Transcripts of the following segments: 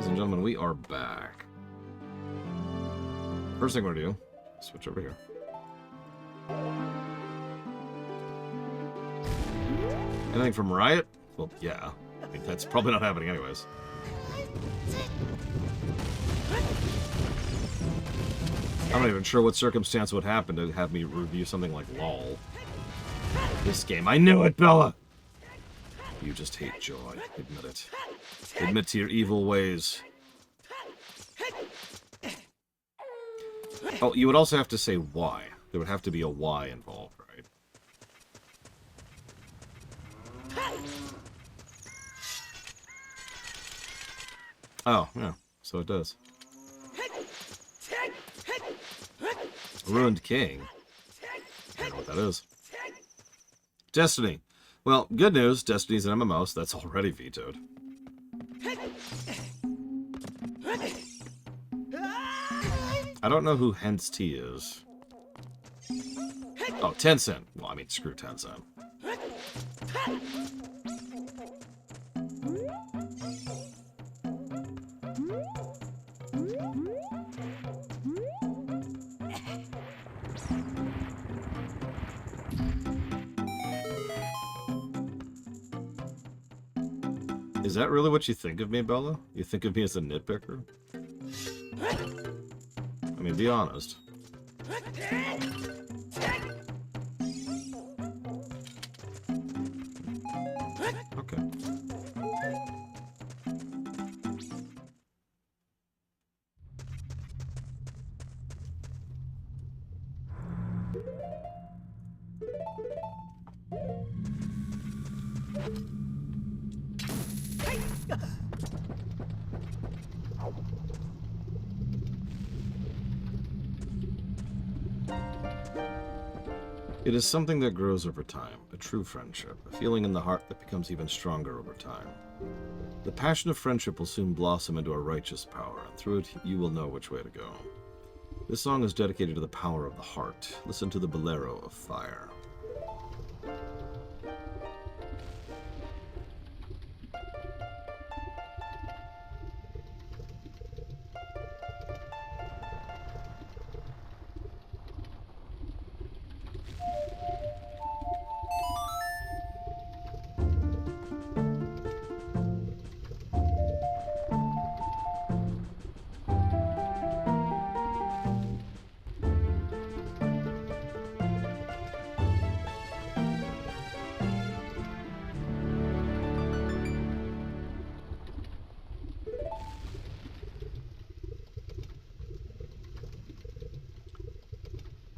Ladies and gentlemen, we are back. First thing we're going to do, switch over here. Anything from Riot? Well, yeah. I think that's probably not happening anyways. I'm not even sure what circumstance would happen to have me review something like LOL. This game. I knew it, Bella! You just hate joy. Admit it. Admit to your evil ways. Oh, you would also have to say why. There would have to be a why involved, right? Oh, yeah. So it does. Ruined King. I don't know what that is. Destiny. Well, good news. Destiny's an MMO, so that's already vetoed. I don't know who Hence T is. Oh, Tencent. Well, I mean, screw Tencent. Is that really what you think of me, Bella? You think of me as a nitpicker? I mean, be honest. Okay. It is something that grows over time, a true friendship, a feeling in the heart that becomes even stronger over time. The passion of friendship will soon blossom into a righteous power, and through it you will know which way to go. This song is dedicated to the power of the heart. Listen to the bolero of fire.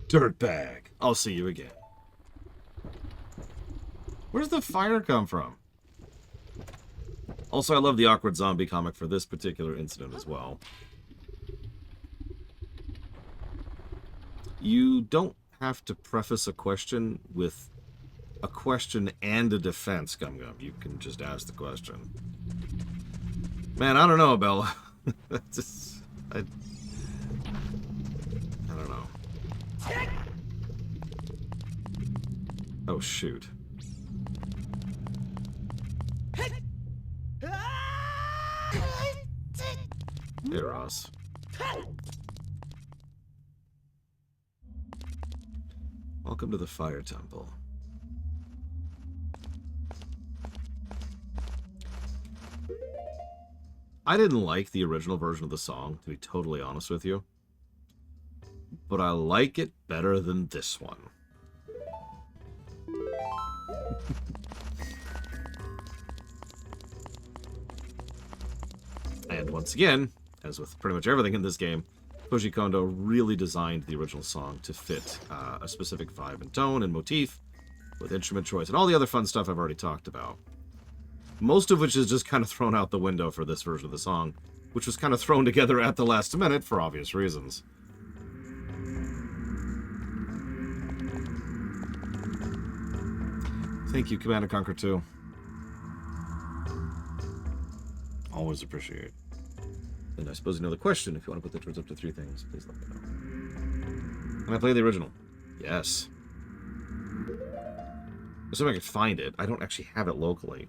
Dirtbag. I'll see you again. Where's the fire come from? Also, I love the awkward zombie comic for this particular incident as well. You don't have to preface a question with a question and a defense, Gum Gum. You can just ask the question. Man, I don't know, Bella. Just, I don't know. Oh, shoot. Hey, Ross. Welcome to the Fire Temple. I didn't like the original version of the song, to be totally honest with you. But I like it better than this one. And once again, as with pretty much everything in this game, Koji Kondo really designed the original song to fit a specific vibe and tone and motif with instrument choice and all the other fun stuff I've already talked about. Most of which is just kind of thrown out the window for this version of the song, which was kind of thrown together at the last minute for obvious reasons. Thank you, Command & Conquer 2. Always appreciate. And I suppose another question, if you want to put the turns up to 3 things, please let me know. Can I play the original? Yes. Assuming I can find it. I don't actually have it locally.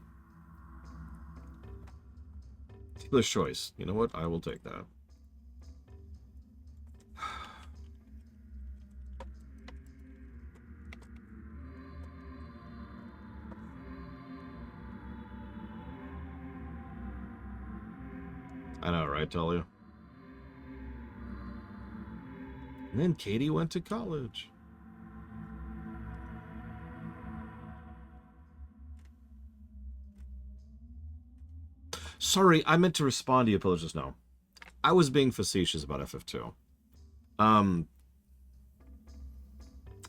Ridiculous choice. You know what? I will take that. I know, right, Talia? And then Katie went to college. Sorry, I meant to respond to you, Pillage, just now. I was being facetious about FF2.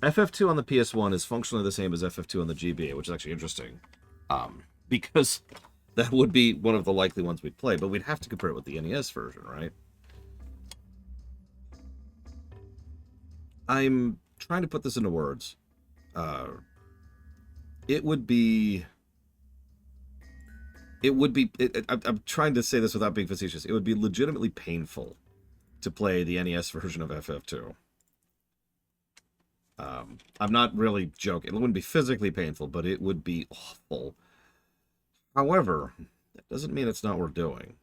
FF2 on the PS1 is functionally the same as FF2 on the GBA, which is actually interesting. Because that would be one of the likely ones we'd play, but we'd have to compare it with the NES version, right? I'm trying to put this into words. It would be... I'm trying to say this without being facetious. It would be legitimately painful to play the NES version of FF2. I'm not really joking. It wouldn't be physically painful, but it would be awful. However, that doesn't mean it's not worth doing.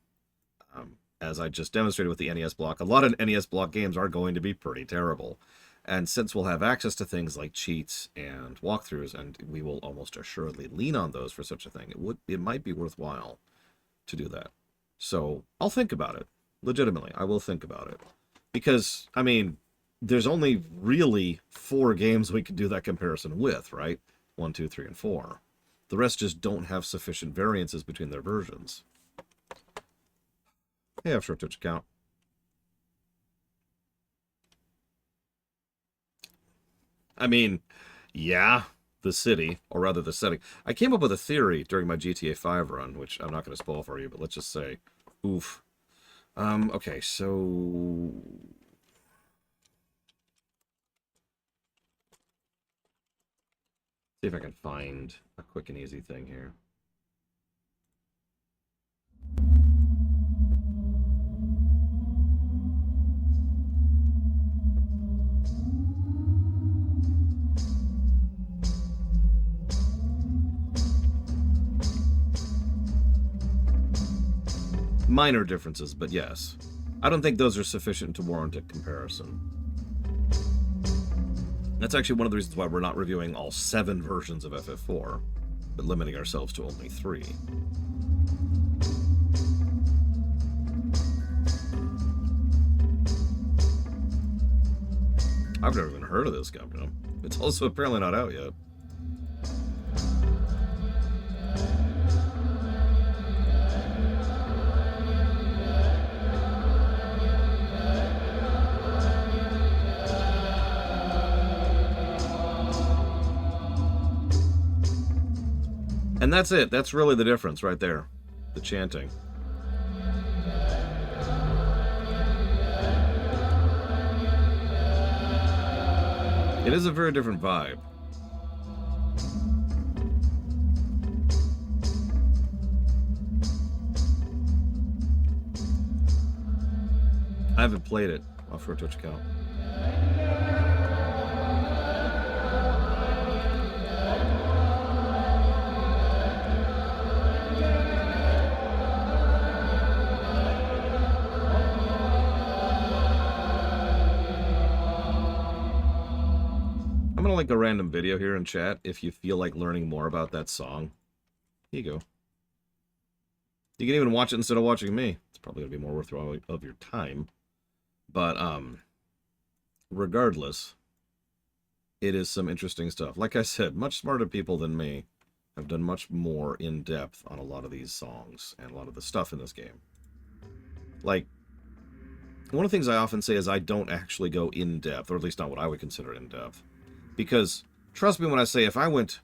As I just demonstrated with the NES block, a lot of NES block games are going to be pretty terrible. And since we'll have access to things like cheats and walkthroughs, and we will almost assuredly lean on those for such a thing, it might be worthwhile to do that. So I'll think about it. Legitimately, I will think about it. Because, I mean, there's only really 4 games we can do that comparison with, right? 1, 2, 3, and 4. The rest just don't have sufficient variances between their versions. Hey, I have a short Twitch account. I mean, yeah, the city, or rather the setting. I came up with a theory during my GTA 5 run, which I'm not going to spoil for you, but let's just say, oof. Okay, so... See if I can find a quick and easy thing here. Minor differences, but yes. I don't think those are sufficient to warrant a comparison. That's actually one of the reasons why we're not reviewing all 7 versions of FF4, but limiting ourselves to only 3. I've never even heard of this company. It's also apparently not out yet. And that's it. That's really the difference right there. The chanting. It is a very different vibe. I haven't played it off your Twitch account. I'm gonna link a random video here in chat if you feel like learning more about that song. Here you go. You can even watch it instead of watching me. It's probably gonna be more worthwhile of your time. But regardless, it is some interesting stuff. Like I said, much smarter people than me have done much more in depth on a lot of these songs and a lot of the stuff in this game. Like, one of the things I often say is I don't actually go in depth, or at least not what I would consider in depth. Because, trust me when I say, if I went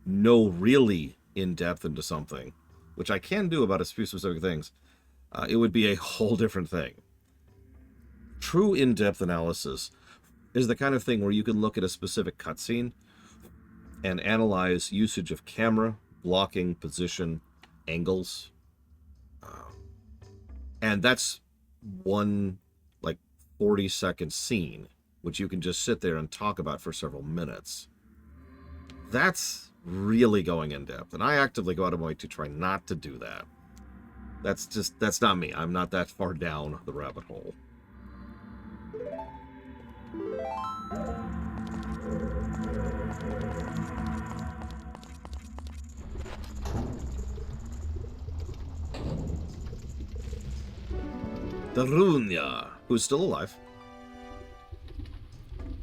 really in depth into something, which I can do about a few specific things, it would be a whole different thing. True in-depth analysis is the kind of thing where you can look at a specific cutscene and analyze usage of camera, blocking, position, angles. And that's one, 40-second scene, which you can just sit there and talk about for several minutes. That's really going in depth, and I actively go out of my way to try not to do that. That's not me. I'm not that far down the rabbit hole. Darunya, who's still alive.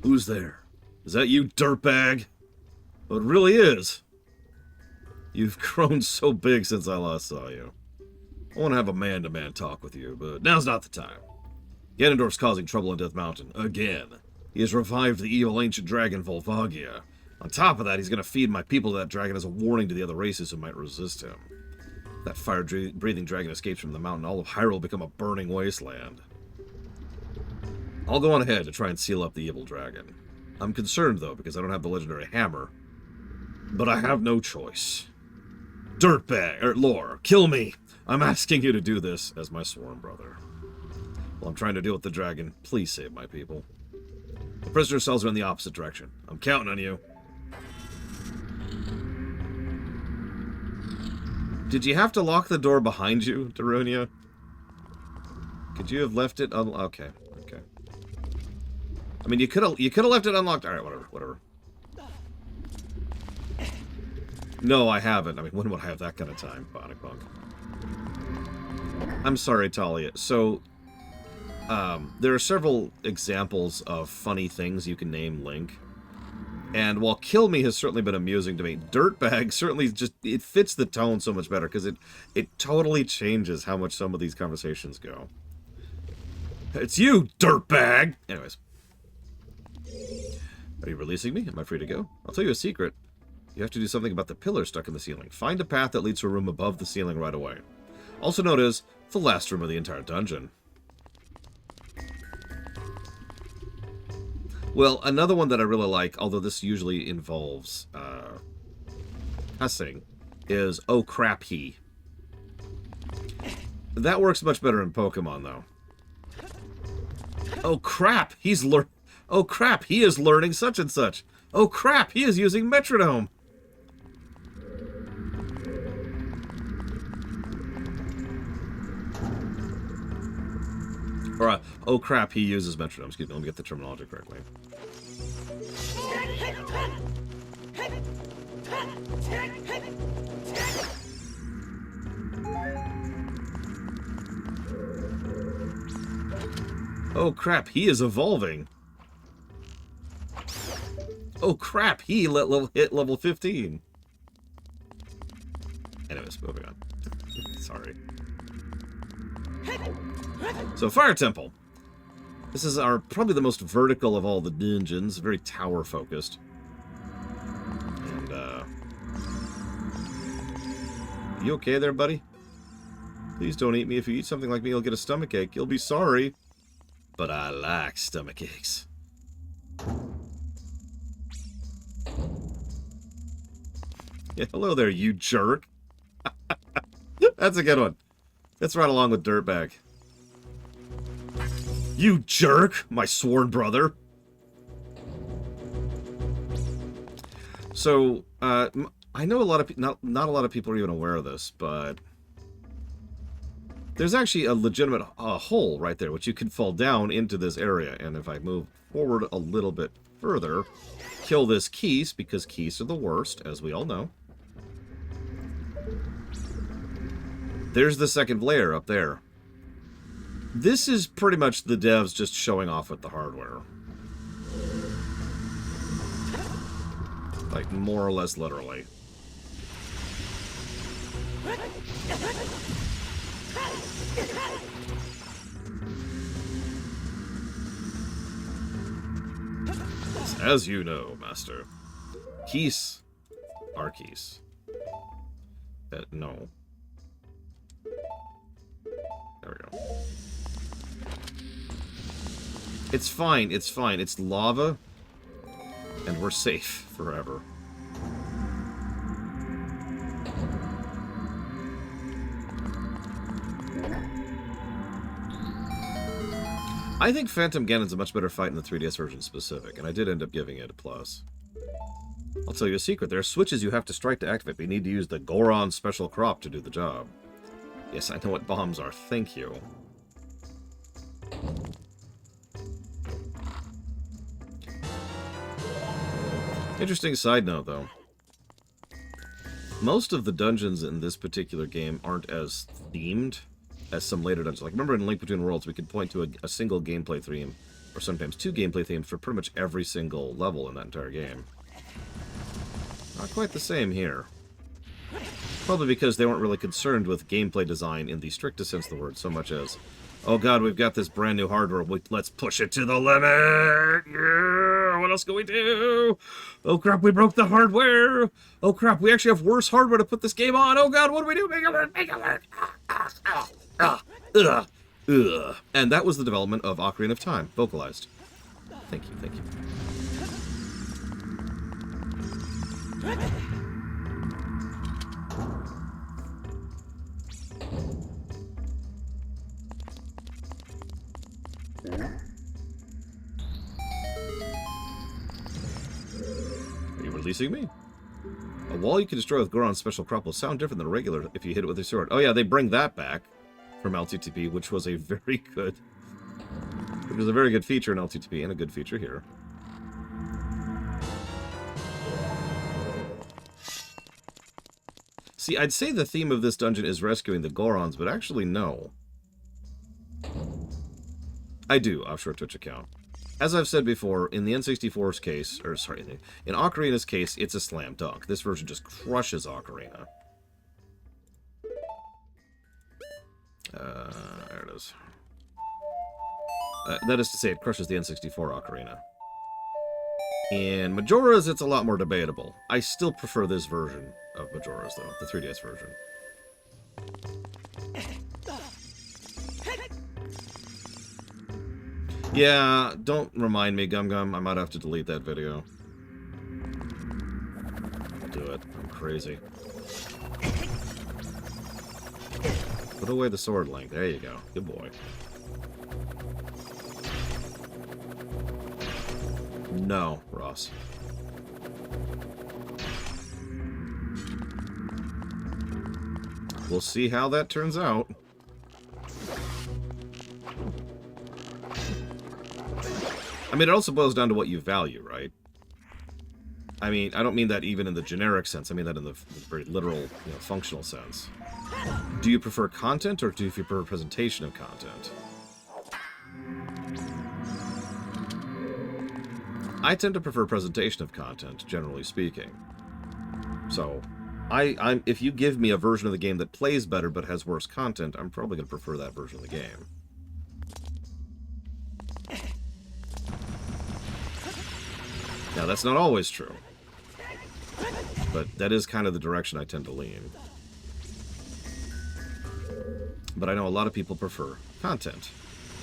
Who's there? Is that you, dirtbag? Well, it really is. You've grown so big since I last saw you. I want to have a man-to-man talk with you, but now's not the time. Ganondorf's causing trouble in Death Mountain, again. He has revived the evil ancient dragon Volvagia. On top of that, he's going to feed my people to that dragon as a warning to the other races who might resist him. If that fire-breathing dragon escapes from the mountain, all of Hyrule will become a burning wasteland. I'll go on ahead to try and seal up the evil dragon. I'm concerned, though, because I don't have the legendary hammer. But I have no choice. Dirtbag, Lore, kill me! I'm asking you to do this as my sworn brother. While I'm trying to deal with the dragon, please save my people. The prisoner cells are in the opposite direction. I'm counting on you. Did you have to lock the door behind you, Darunia? Could you have left it okay. Okay. I mean, you could have left it unlocked. All right, whatever. No, I haven't. I mean, when would I have that kind of time, Bionic Punk? I'm sorry, Talia. So, there are several examples of funny things you can name Link. And while Kill Me has certainly been amusing to me, Dirtbag certainly just, it fits the tone so much better, because it totally changes how much some of these conversations go. It's you, Dirtbag! Anyways. Are you releasing me? Am I free to go? I'll tell you a secret. You have to do something about the pillar stuck in the ceiling. Find a path that leads to a room above the ceiling right away. Also known as the last room of the entire dungeon. Well, another one that I really like, although this usually involves cussing, is Oh Crap He. That works much better in Pokemon, though. Oh crap, oh crap, he is learning such and such. Oh crap, he is using Metronome. Or, oh crap, he uses Metronome. Excuse me, let me get the terminology correctly. Oh crap, he is evolving. Oh crap, he hit level 15. Anyways, moving on. Sorry. So, Fire Temple. This is probably the most vertical of all the dungeons, very tower-focused. And, you okay there, buddy? Please don't eat me. If you eat something like me, you'll get a stomachache. You'll be sorry. But I like stomachaches. Yeah, hello there, you jerk. That's a good one. That's right along with Dirtbag. You jerk, my sworn brother. So, I know a lot of not a lot of people are even aware of this, but there's actually a legitimate hole right there, which you can fall down into this area. And if I move forward a little bit further, kill this Keese, because Keese are the worst, as we all know. There's the second layer up there. This is pretty much the devs just showing off with the hardware. Like, more or less literally. As you know, Master. Keese. Our Keese. No. There we go. It's fine, it's fine. It's lava, and we're safe forever. I think Phantom Ganon's a much better fight in the 3DS version specific, and I did end up giving it a plus. I'll tell you a secret. There are switches you have to strike to activate, but you need to use the Goron Special Crop to do the job. Yes, I know what bombs are. Thank you. Interesting side note, though. Most of the dungeons in this particular game aren't as themed as some later dungeons. Like, remember in Link Between Worlds, we could point to a single gameplay theme, or sometimes two gameplay themes for pretty much every single level in that entire game. Not quite the same here. Probably because they weren't really concerned with gameplay design in the strictest sense of the word, so much as, oh god, we've got this brand new hardware, let's push it to the limit! Yeah! What else can we do? Oh crap, we broke the hardware! Oh crap, we actually have worse hardware to put this game on! Oh god, what do we do? Make it work! Make it work! And that was the development of Ocarina of Time, vocalized. Thank you, thank you. Are you releasing me? A wall you can destroy with Goron's special crop will sound different than a regular if you hit it with a sword. Oh yeah, they bring that back from LTTP, which was a very good... It was a very good feature in LTTP, and a good feature here. See, I'd say the theme of this dungeon is rescuing the Gorons, but actually no. I do, offshore Twitch account. As I've said before, in the N64's case, or sorry, in Ocarina's case, it's a slam dunk. This version just crushes Ocarina. There it is. That is to say, it crushes the N64 Ocarina. In Majora's, it's a lot more debatable. I still prefer this version of Majora's, though, the 3DS version. Yeah, don't remind me, Gum Gum. I might have to delete that video. I'll do it. I'm crazy. Put away the sword, Link. There you go. Good boy. No, Ross. We'll see how that turns out. I mean, it also boils down to what you value, right? I mean, I don't mean that even in the generic sense. I mean that in the very literal, functional sense. Do you prefer content, or do you prefer presentation of content? I tend to prefer presentation of content, generally speaking. So, if you give me a version of the game that plays better but has worse content, I'm probably going to prefer that version of the game. Now, that's not always true, but that is kind of the direction I tend to lean. But I know a lot of people prefer content,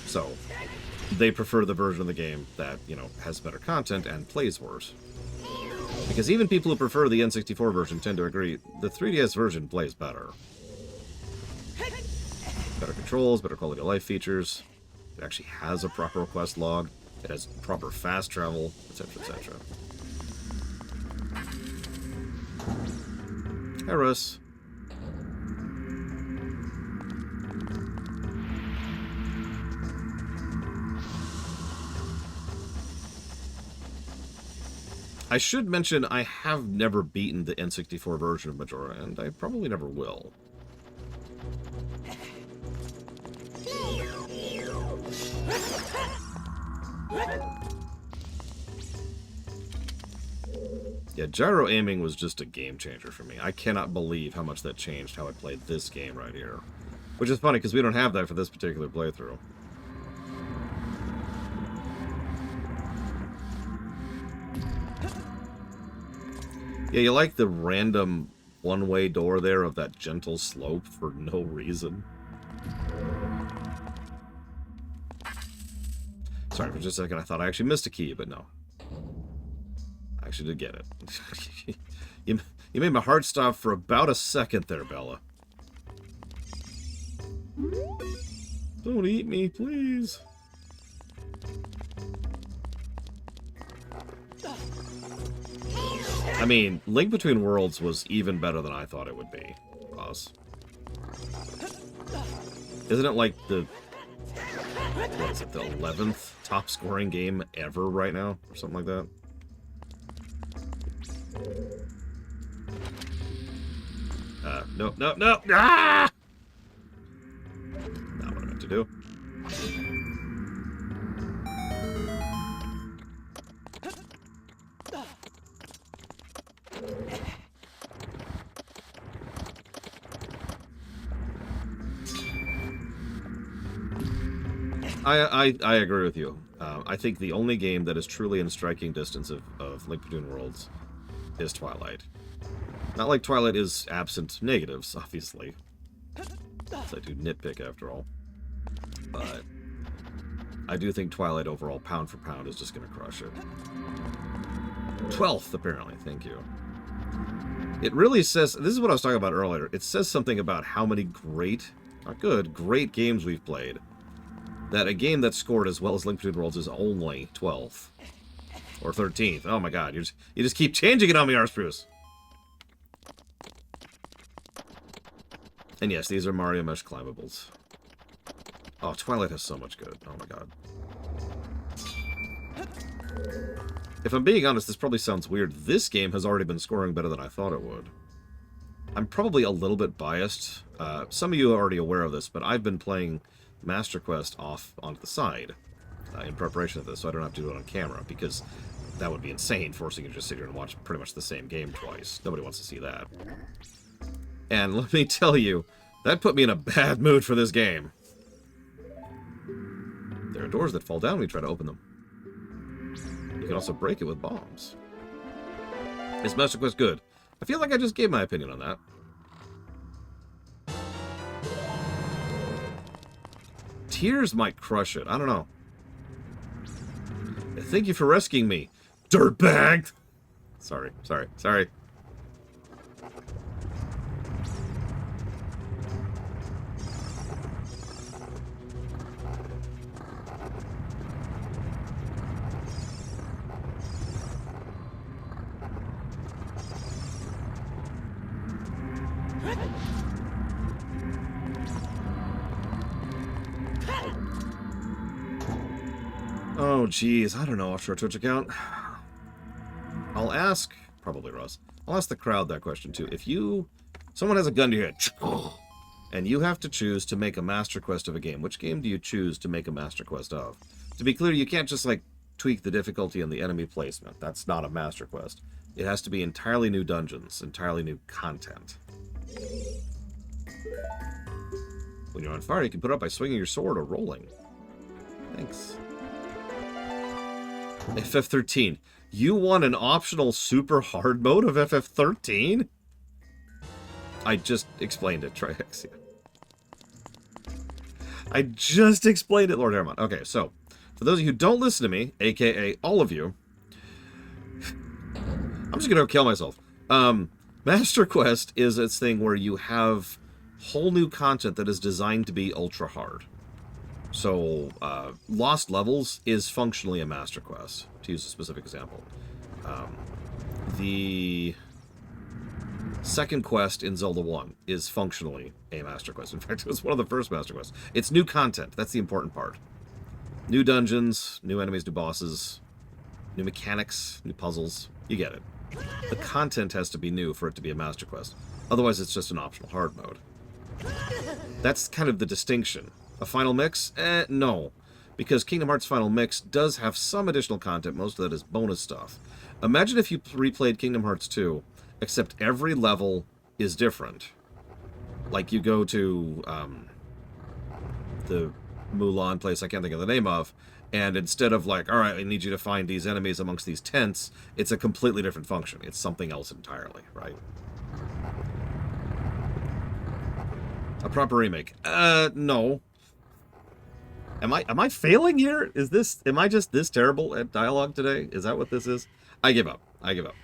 so they prefer the version of the game that, has better content and plays worse. Because even people who prefer the N64 version tend to agree the 3DS version plays better. Better controls, better quality of life features. It actually has a proper quest log. It has proper fast travel, etc., etc. Hey, Russ. I should mention I have never beaten the N64 version of Majora, and I probably never will. Yeah, gyro aiming was just a game changer for me. I cannot believe how much that changed how I played this game right here. Which is funny, because we don't have that for this particular playthrough. Yeah, you like the random one-way door there of that gentle slope for no reason. Sorry, for just a second I thought I actually missed a key, but no. I actually did get it. You made my heart stop for about a second there, Bella. Don't eat me, please. I mean, Link Between Worlds was even better than I thought it would be, Ross. Isn't it like the, what is it, the 11th top scoring game ever right now? Or something like that? No, no, no! Ah! Not what I meant to do. I agree with you. I think the only game that is truly in striking distance of Link Between Worlds is Twilight. Not like Twilight is absent negatives, obviously. As I do nitpick, after all. But I do think Twilight overall, pound for pound, is just going to crush it. 12th, apparently. Thank you. It really says... This is what I was talking about earlier. It says something about how many great, not good, great games we've played. That a game that scored as well as Link Between Worlds is only 12th. Or 13th. Oh my god, you just keep changing it on me, Arspruce. And yes, these are Mario Mesh climbables. Oh, Twilight has so much good. Oh my god. If I'm being honest, this probably sounds weird. This game has already been scoring better than I thought it would. I'm probably a little bit biased. Some of you are already aware of this, but I've been playing Master Quest off on the side in preparation of this, so I don't have to do it on camera, because that would be insane, forcing you to just sit here and watch pretty much the same game twice. Nobody wants to see that. And let me tell you, that put me in a bad mood for this game. There are doors that fall down when you try to open them. You can also break it with bombs. Is Master Quest good? I feel like I just gave my opinion on that. Tears might crush it. I don't know. Thank you for rescuing me, dirtbag! Sorry. Oh, geez. I don't know. After a Twitch account, I'll ask, probably Russ, I'll ask the crowd that question too. If someone has a gun to your head, and you have to choose to make a Master Quest of a game, which game do you choose to make a Master Quest of? To be clear, you can't just, like, tweak the difficulty and the enemy placement. That's not a Master Quest. It has to be entirely new dungeons, entirely new content. When you're on fire, you can put it up by swinging your sword or rolling. Thanks. FF13. You want an optional super hard mode of FF13? I just explained it, Triaxia. I just explained it, Lord Hermon. Okay, so, for those of you who don't listen to me, aka all of you, I'm just gonna kill myself. Master Quest is its thing where you have whole new content that is designed to be ultra hard. So, Lost Levels is functionally a Master Quest, to use a specific example. The second quest in Zelda 1 is functionally a Master Quest. In fact, it was one of the first Master Quests. It's new content. That's the important part. New dungeons, new enemies, new bosses, new mechanics, new puzzles. You get it. The content has to be new for it to be a Master Quest. Otherwise, it's just an optional hard mode. That's kind of the distinction. A final mix? No. Because Kingdom Hearts Final Mix does have some additional content. Most of that is bonus stuff. Imagine if you replayed Kingdom Hearts 2, except every level is different. Like, you go to the Mulan place I can't think of the name of, and instead of like, alright, I need you to find these enemies amongst these tents, it's a completely different function. It's something else entirely, right? A proper remake? No. Am I failing here? Am I just this terrible at dialogue today? Is that what this is? I give up. I got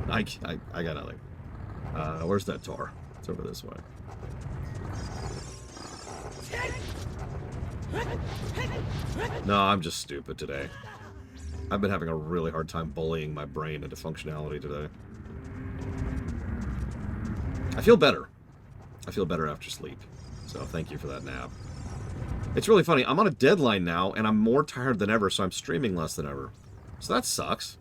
nothing. Where's that Tor? It's over this way. No, I'm just stupid today. I've been having a really hard time bullying my brain into functionality today. I feel better. I feel better after sleep. So thank you for that nap. It's really funny. I'm on a deadline now, and I'm more tired than ever, so I'm streaming less than ever. So that sucks.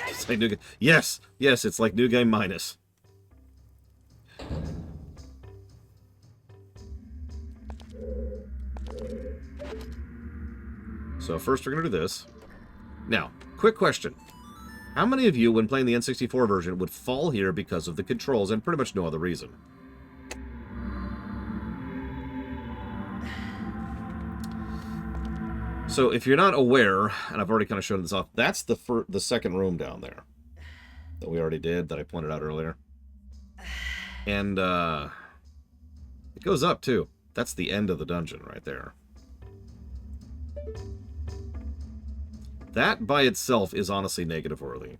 It's like new game. Yes, yes, it's like new game minus. So first we're going to do this. Now, quick question. How many of you, when playing the N64 version, would fall here because of the controls and pretty much no other reason? So if you're not aware, and I've already kind of shown this off, that's the second room down there that we already did, that I pointed out earlier. And it goes up, too. That's the end of the dungeon right there. That by itself is honestly negative worthy.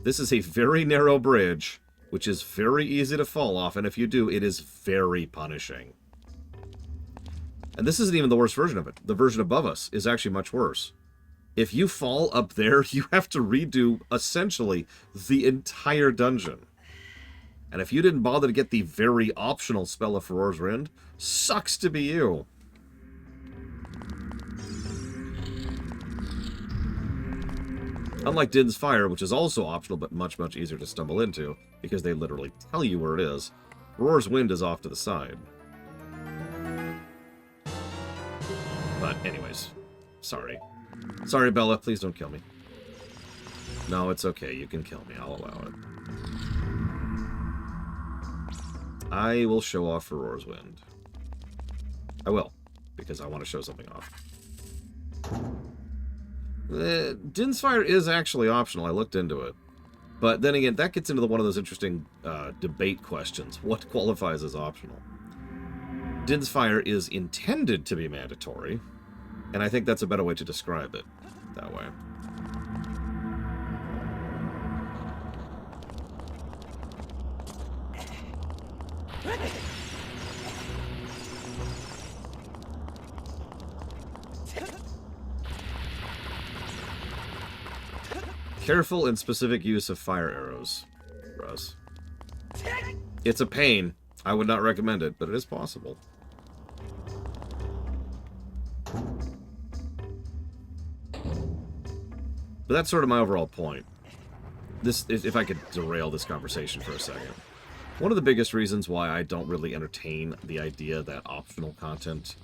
This is a very narrow bridge, which is very easy to fall off, and if you do, it is very punishing. And this isn't even the worst version of it. The version above us is actually much worse. If you fall up there, you have to redo, essentially, the entire dungeon. And if you didn't bother to get the very optional spell of Furor's Wind, sucks to be you. Unlike Din's Fire, which is also optional but much, much easier to stumble into, because they literally tell you where it is, Roar's Wind is off to the side. But anyways, sorry. Sorry, Bella, please don't kill me. No, it's okay, you can kill me, I'll allow it. I will show off Roar's Wind. I will, because I want to show something off. Din's Fire is actually optional. I looked into it. But then again, that gets into one of those interesting debate questions. What qualifies as optional? Din's Fire is intended to be mandatory, and I think that's a better way to describe it that way. Careful and specific use of fire arrows, Russ. It's a pain. I would not recommend it, but it is possible. But that's sort of my overall point. This, if I could derail this conversation for a second. One of the biggest reasons why I don't really entertain the idea that optional content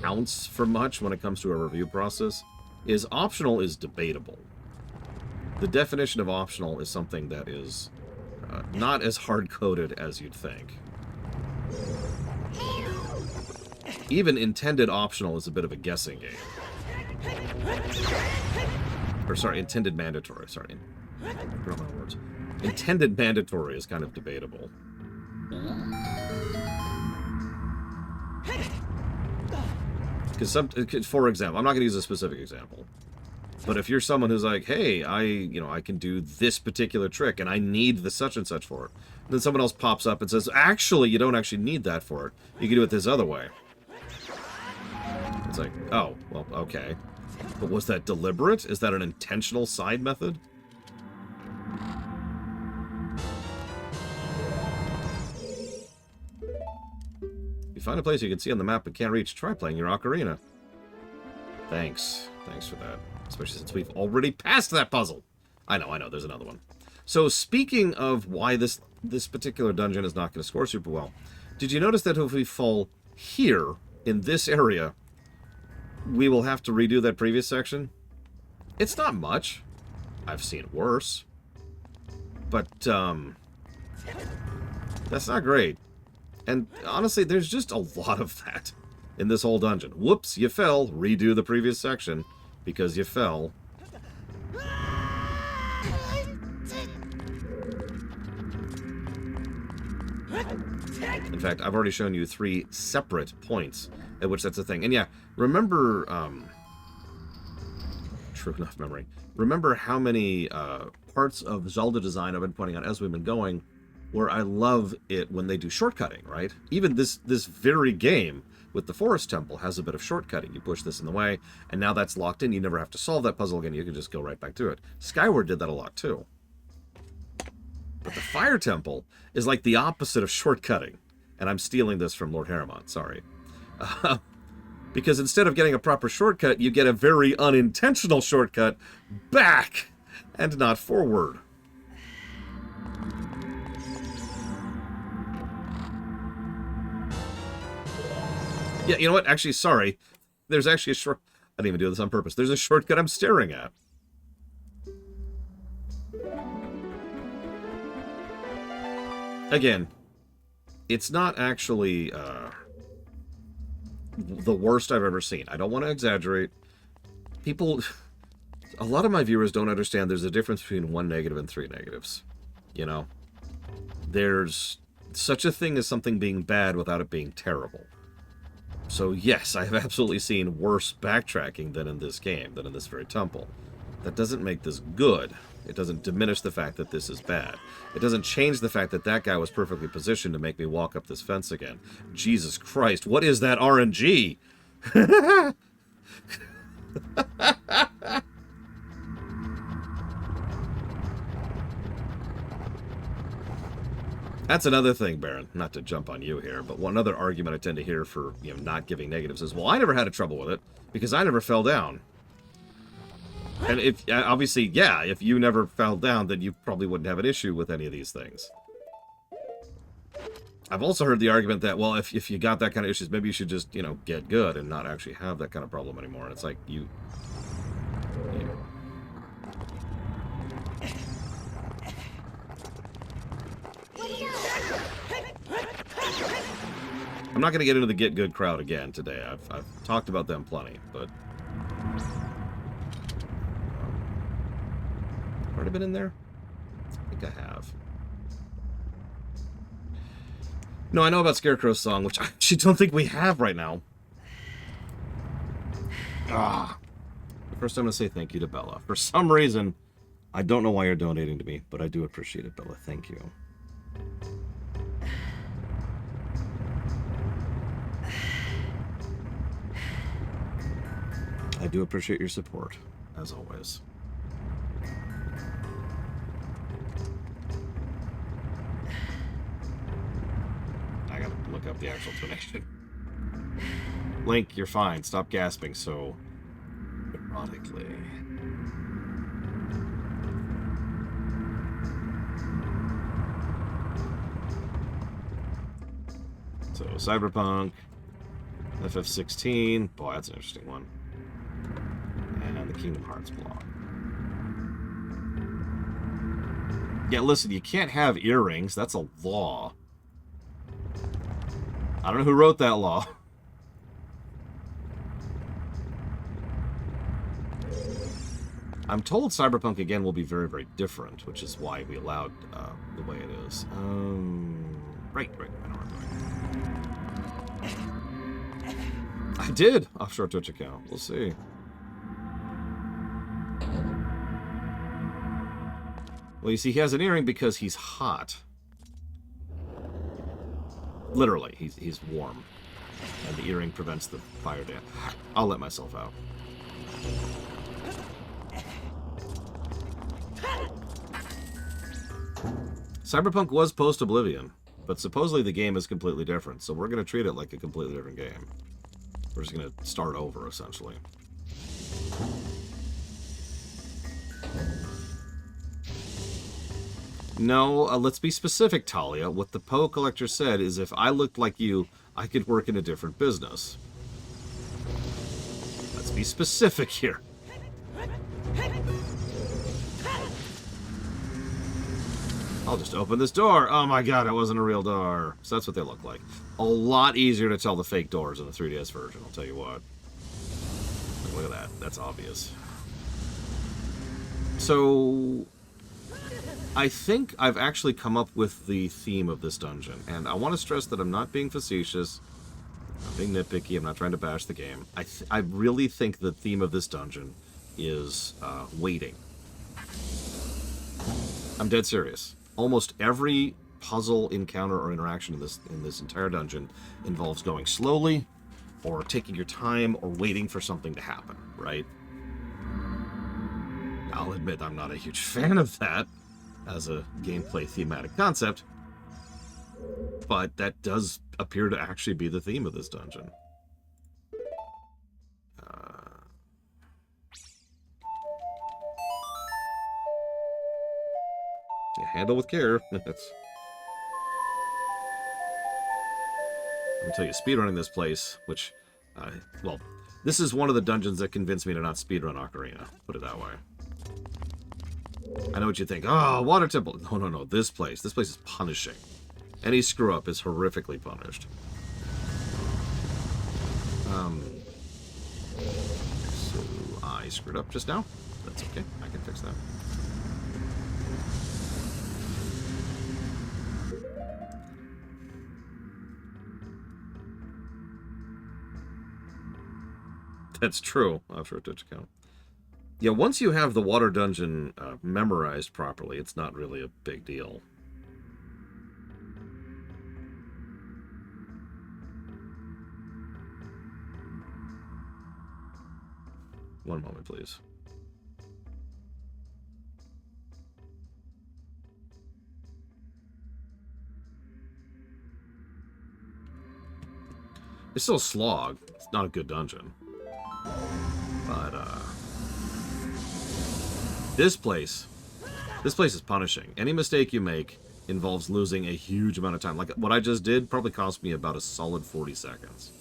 counts for much when it comes to a review process is optional is debatable. The definition of optional is something that is not as hard-coded as you'd think. Even intended optional is a bit of a guessing game. Or sorry, intended mandatory, sorry. I forgot my words. Intended mandatory is kind of debatable. Because for example, I'm not going to use a specific example. But if you're someone who's like, hey, I can do this particular trick and I need the such and such for it. And then someone else pops up and says, actually, you don't actually need that for it. You can do it this other way. It's like, oh, well, okay. But was that deliberate? Is that an intentional side method? If you find a place you can see on the map but can't reach, try playing your Ocarina. Thanks. Thanks for that. Especially since we've already passed that puzzle. I know, there's another one. So speaking of why this particular dungeon is not going to score super well, did you notice that if we fall here, in this area, we will have to redo that previous section? It's not much. I've seen worse. But, that's not great. And honestly, there's just a lot of that in this whole dungeon. Whoops, you fell. Redo the previous section. Because you fell. In fact, I've already shown you 3 separate points at which that's a thing. And yeah, remember, true enough memory, remember how many parts of Zelda design I've been pointing out as we've been going where I love it when they do shortcutting, right? Even this very game with the Forest Temple has a bit of shortcutting. You push this in the way, and now that's locked in. You never have to solve that puzzle again. You can just go right back to it. Skyward did that a lot, too. But the Fire Temple is like the opposite of shortcutting. And I'm stealing this from Lord Harriman, sorry. Because instead of getting a proper shortcut, you get a very unintentional shortcut back and not forward. Yeah, you know what? Actually, sorry. There's actually a short... I didn't even do this on purpose. There's a shortcut I'm staring at. Again, it's not actually the worst I've ever seen. I don't want to exaggerate. People... A lot of my viewers don't understand there's a difference between 1 negative and 3 negatives. You know? There's such a thing as something being bad without it being terrible. So yes, I have absolutely seen worse backtracking than in this game, than in this very temple. That doesn't make this good. It doesn't diminish the fact that this is bad. It doesn't change the fact that that guy was perfectly positioned to make me walk up this fence again. Jesus Christ, what is that RNG? That's another thing, Baron. Not to jump on you here, but one other argument I tend to hear for, you know, not giving negatives is, well, I never had a trouble with it because I never fell down. And if obviously, yeah, if you never fell down, then you probably wouldn't have an issue with any of these things. I've also heard the argument that, well, if you got that kind of issues, maybe you should just, you know, get good and not actually have that kind of problem anymore. And it's like, I'm not going to get into the get good crowd again today. I've talked about them plenty, but... Already been in there? I think I have. No, I know about Scarecrow's song, which I actually don't think we have right now. First I'm going to say thank you to Bella. For some reason, I don't know why you're donating to me, but I do appreciate it, Bella. Thank you. I do appreciate your support, as always. I gotta look up the actual donation. Link, you're fine. Stop gasping so erotically. So, Cyberpunk, FF16. Boy, that's an interesting one. And the Kingdom Hearts blog. Yeah, listen, you can't have earrings. That's a law. I don't know who wrote that law. I'm told Cyberpunk, again, will be very, very different, which is why we allowed the way it is. Right. I know where I'm going. I did! Offshore Twitch account. We'll see. Well, you see, he has an earring because he's hot. Literally, he's warm. And the earring prevents the fire damage. I'll let myself out. Cyberpunk was post-Oblivion, but supposedly the game is completely different, so we're going to treat it like a completely different game. We're just going to start over, essentially. No, let's be specific, Talia. What the Poe Collector said is if I looked like you, I could work in a different business. Let's be specific here. I'll just open this door. Oh my god, it wasn't a real door. So that's what they look like. A lot easier to tell the fake doors in the 3DS version, I'll tell you what. Look at that. That's obvious. So... I think I've actually come up with the theme of this dungeon, and I want to stress that I'm not being facetious, I'm not being nitpicky, I'm not trying to bash the game. I really think the theme of this dungeon is waiting. I'm dead serious. Almost every puzzle encounter or interaction in this entire dungeon involves going slowly, or taking your time, or waiting for something to happen, right? I'll admit I'm not a huge fan of that as a gameplay thematic concept, but that does appear to actually be the theme of this dungeon. Handle with care. That's... Let me tell you, speedrunning this place, which, well, this is one of the dungeons that convinced me to not speedrun Ocarina, put it that way. I know what you think. Oh, Water Temple. No, no, no. This place is punishing. Any screw-up is horrifically punished. So I screwed up just now. That's okay. I can fix that. That's true. I'll sure touch account. Yeah, once you have the water dungeon memorized properly, it's not really a big deal. One moment, please. It's still a slog. It's not a good dungeon. But, this place is punishing. Any mistake you make involves losing a huge amount of time. Like, what I just did probably cost me about a solid 40 seconds.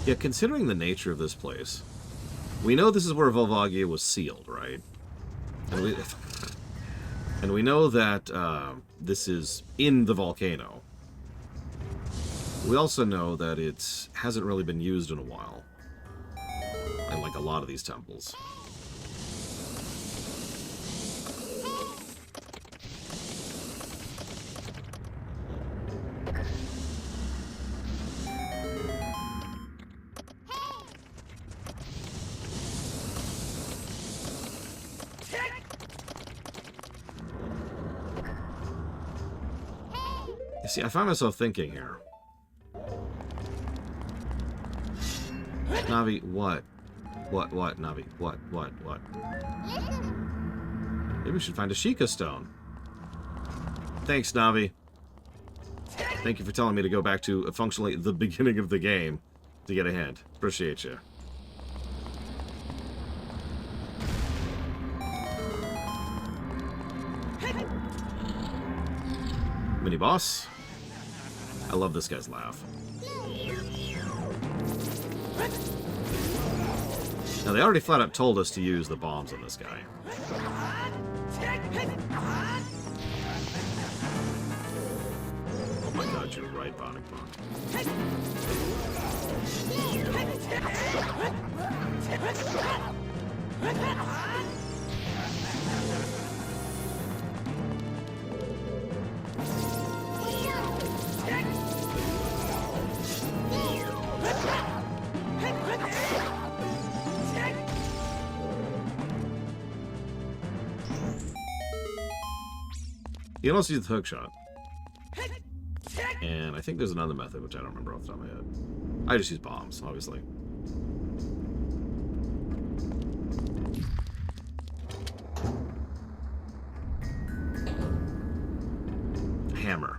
Yeah, considering the nature of this place, we know this is where Volvagia was sealed, right? And we know that this is in the volcano. We also know that it hasn't really been used in a while. And like a lot of these temples. See, I find myself thinking here. Navi, what? What, Navi? What? Maybe we should find a Sheikah stone. Thanks, Navi. Thank you for telling me to go back to functionally the beginning of the game to get a hint. Appreciate you. Mini-boss. I love this guy's laugh. Now, they already flat out told us to use the bombs on this guy. Oh my god, you're right, Bionic Bomb. You can also use the hook shot. And I think there's another method, which I don't remember off the top of my head. I just use bombs, obviously. Hammer.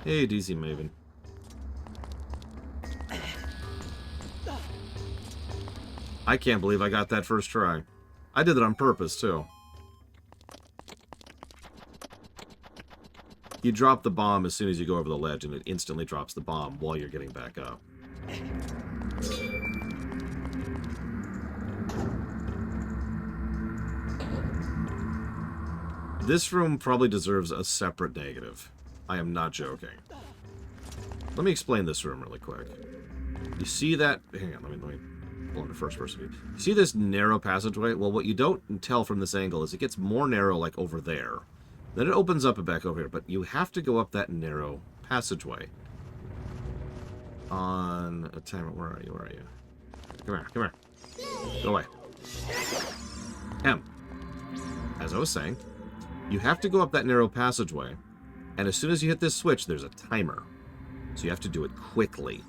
Hey, DC Maven. I can't believe I got that first try. I did it on purpose, too. You drop the bomb as soon as you go over the ledge, and it instantly drops the bomb while you're getting back up. This room probably deserves a separate negative. I am not joking. Let me explain this room really quick. You see that? Hang on, let me example in the first-person view. You see this narrow passageway? Well, what you don't tell from this angle is it gets more narrow, like over there. Then it opens up and back over here, but you have to go up that narrow passageway. On a timer, where are you? Where are you? Come here, come here. Go away. As I was saying, you have to go up that narrow passageway, and as soon as you hit this switch, there's a timer. So you have to do it quickly.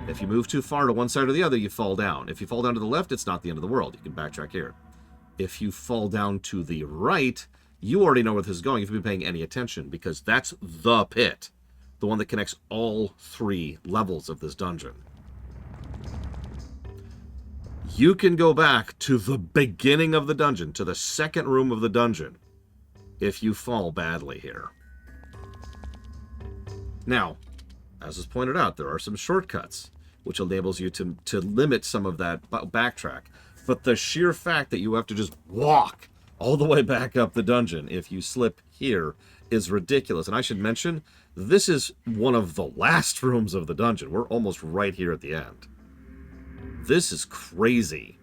If you move too far to one side or the other, you fall down. If you fall down to the left, it's not the end of the world. You can backtrack here. If you fall down to the right, you already know where this is going if you've been paying any attention, because that's the pit. The one that connects all 3 levels of this dungeon. You can go back to the beginning of the dungeon, to the second room of the dungeon, if you fall badly here. Now, as was pointed out, there are some shortcuts, which enables you to limit some of that backtrack. But the sheer fact that you have to just walk all the way back up the dungeon if you slip here is ridiculous. And I should mention, this is one of the last rooms of the dungeon. We're almost right here at the end. This is crazy.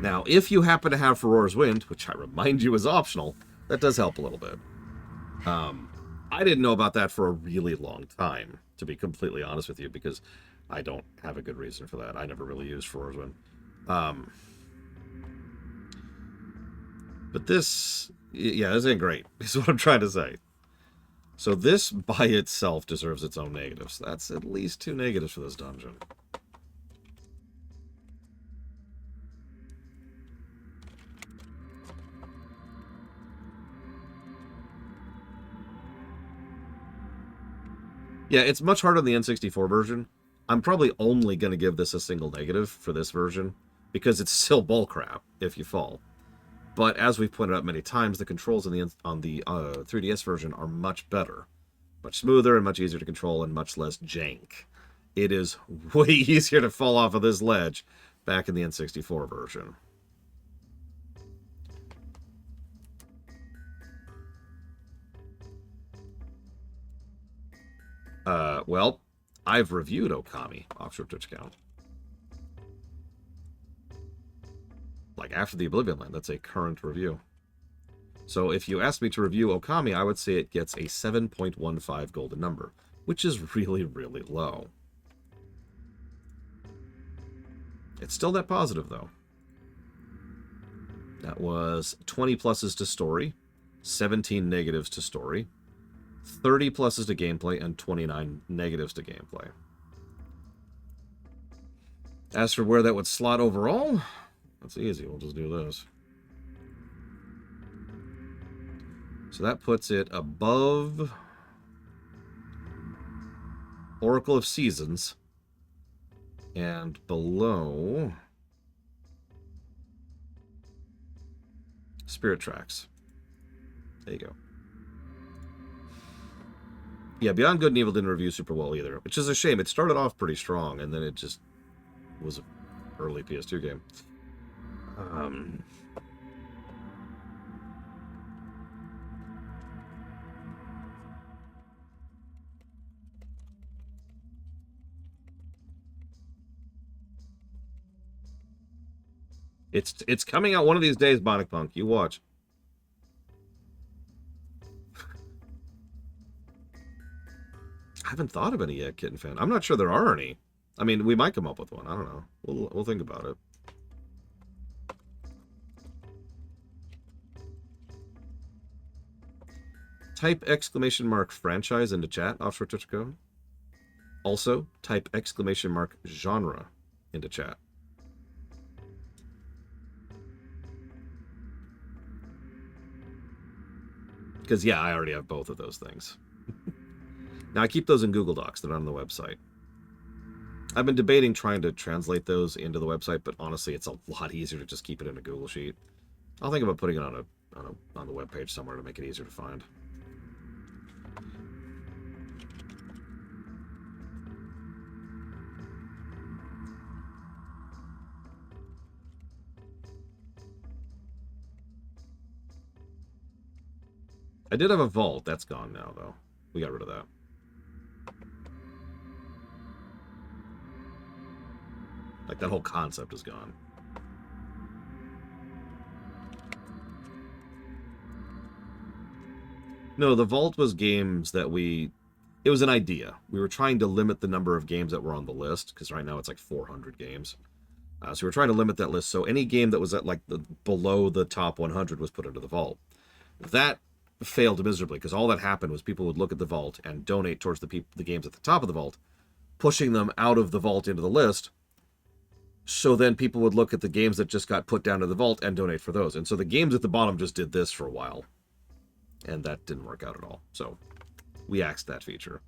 Now, if you happen to have Farore's Wind, which I remind you is optional, that does help a little bit. I didn't know about that for a really long time, to be completely honest with you, because I don't have a good reason for that. I never really used Farore's Wind. But this, yeah, this ain't great, is what I'm trying to say. So this by itself deserves its own negatives. That's at least 2 negatives for this dungeon. Yeah, it's much harder than the N64 version. I'm probably only going to give this a single negative for this version, because it's still bullcrap if you fall. But as we've pointed out many times, the controls on the 3DS version are much better. Much smoother and much easier to control and much less jank. It is way easier to fall off of this ledge back in the N64 version. Well, I've reviewed Okami offshore Twitch account. Like after the Oblivion Land, that's a current review. So if you asked me to review Okami, I would say it gets a 7.15 golden number, which is really, really low. It's still that positive, though. That was 20 pluses to story, 17 negatives to story, 30 pluses to gameplay, and 29 negatives to gameplay. As for where that would slot overall, that's easy. We'll just do this. So that puts it above Oracle of Seasons and below Spirit Tracks. There you go. Yeah, Beyond Good and Evil didn't review super well either, which is a shame. It started off pretty strong, and then it just was an early PS2 game. It's coming out one of these days, Bionic Punk. You watch. I haven't thought of any yet, Kitten Fan. I'm not sure there are any. I mean, we might come up with one. I don't know. We'll think about it. Type exclamation mark franchise into chat, offshore Twitch code. Also, type exclamation mark genre into chat. Because, yeah, I already have both of those things. Now, I keep those in Google Docs. They're not on the website. I've been debating trying to translate those into the website, but honestly, it's a lot easier to just keep it in a Google Sheet. I'll think about putting it on the webpage somewhere to make it easier to find. I did have a vault. That's gone now, though. We got rid of that. Like, that whole concept is gone. No, the vault was games that it was an idea. We were trying to limit the number of games that were on the list, because right now it's like 400 games. So we were trying to limit that list, so any game that was at like below the top 100 was put into the vault. That failed miserably, because all that happened was people would look at the vault and donate towards the games at the top of the vault, pushing them out of the vault into the list. So then people would look at the games that just got put down to the vault and donate for those. And so the games at the bottom just did this for a while. And that didn't work out at all. So we axed that feature.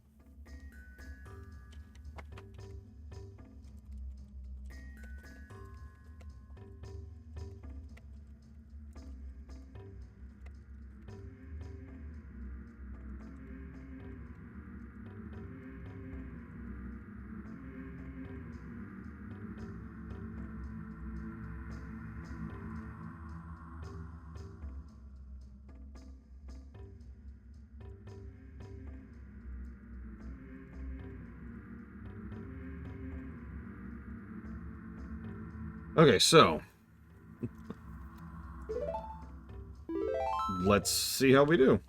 Okay, so let's see how we do.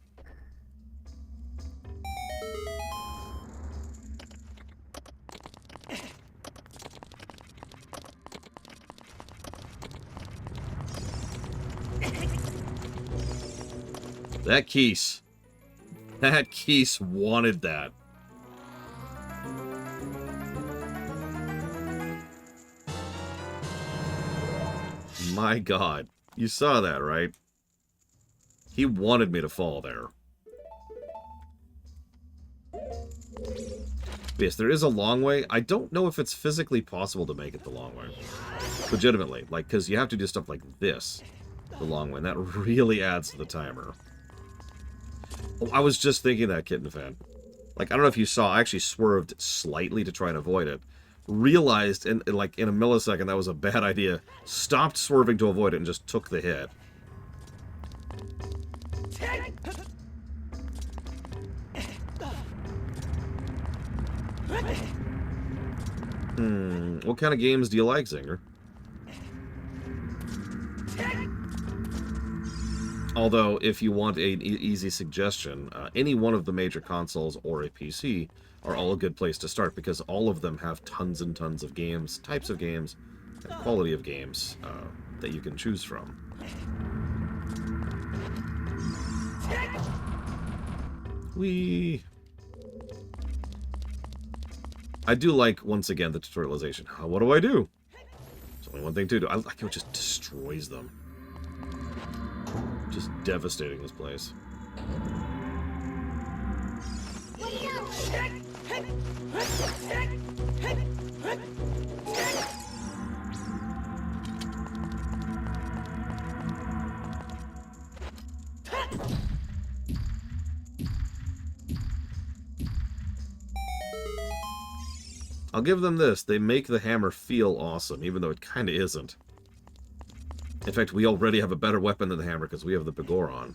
That Keese. That Keese wanted that. My God. You saw that, right? He wanted me to fall there. Yes, there is a long way. I don't know if it's physically possible to make it the long way. Legitimately. Like, because you have to do stuff like this the long way, and that really adds to the timer. Oh, I was just thinking that, Kitten Fan. Like, I don't know if you saw, I actually swerved slightly to try and avoid it. Realized, like, in a millisecond that was a bad idea. Stopped swerving to avoid it and just took the hit. What kind of games do you like, Zinger? Although, if you want an easy suggestion, any one of the major consoles or a PC are all a good place to start, because all of them have tons and tons of games, types of games, and quality of games that you can choose from. I do like, once again, the tutorialization. What do I do? There's only one thing to do. I like how it just destroys them. Just devastating this place. I'll give them this. They make the hammer feel awesome, even though it kind of isn't. In fact, we already have a better weapon than the hammer because we have the Begoron.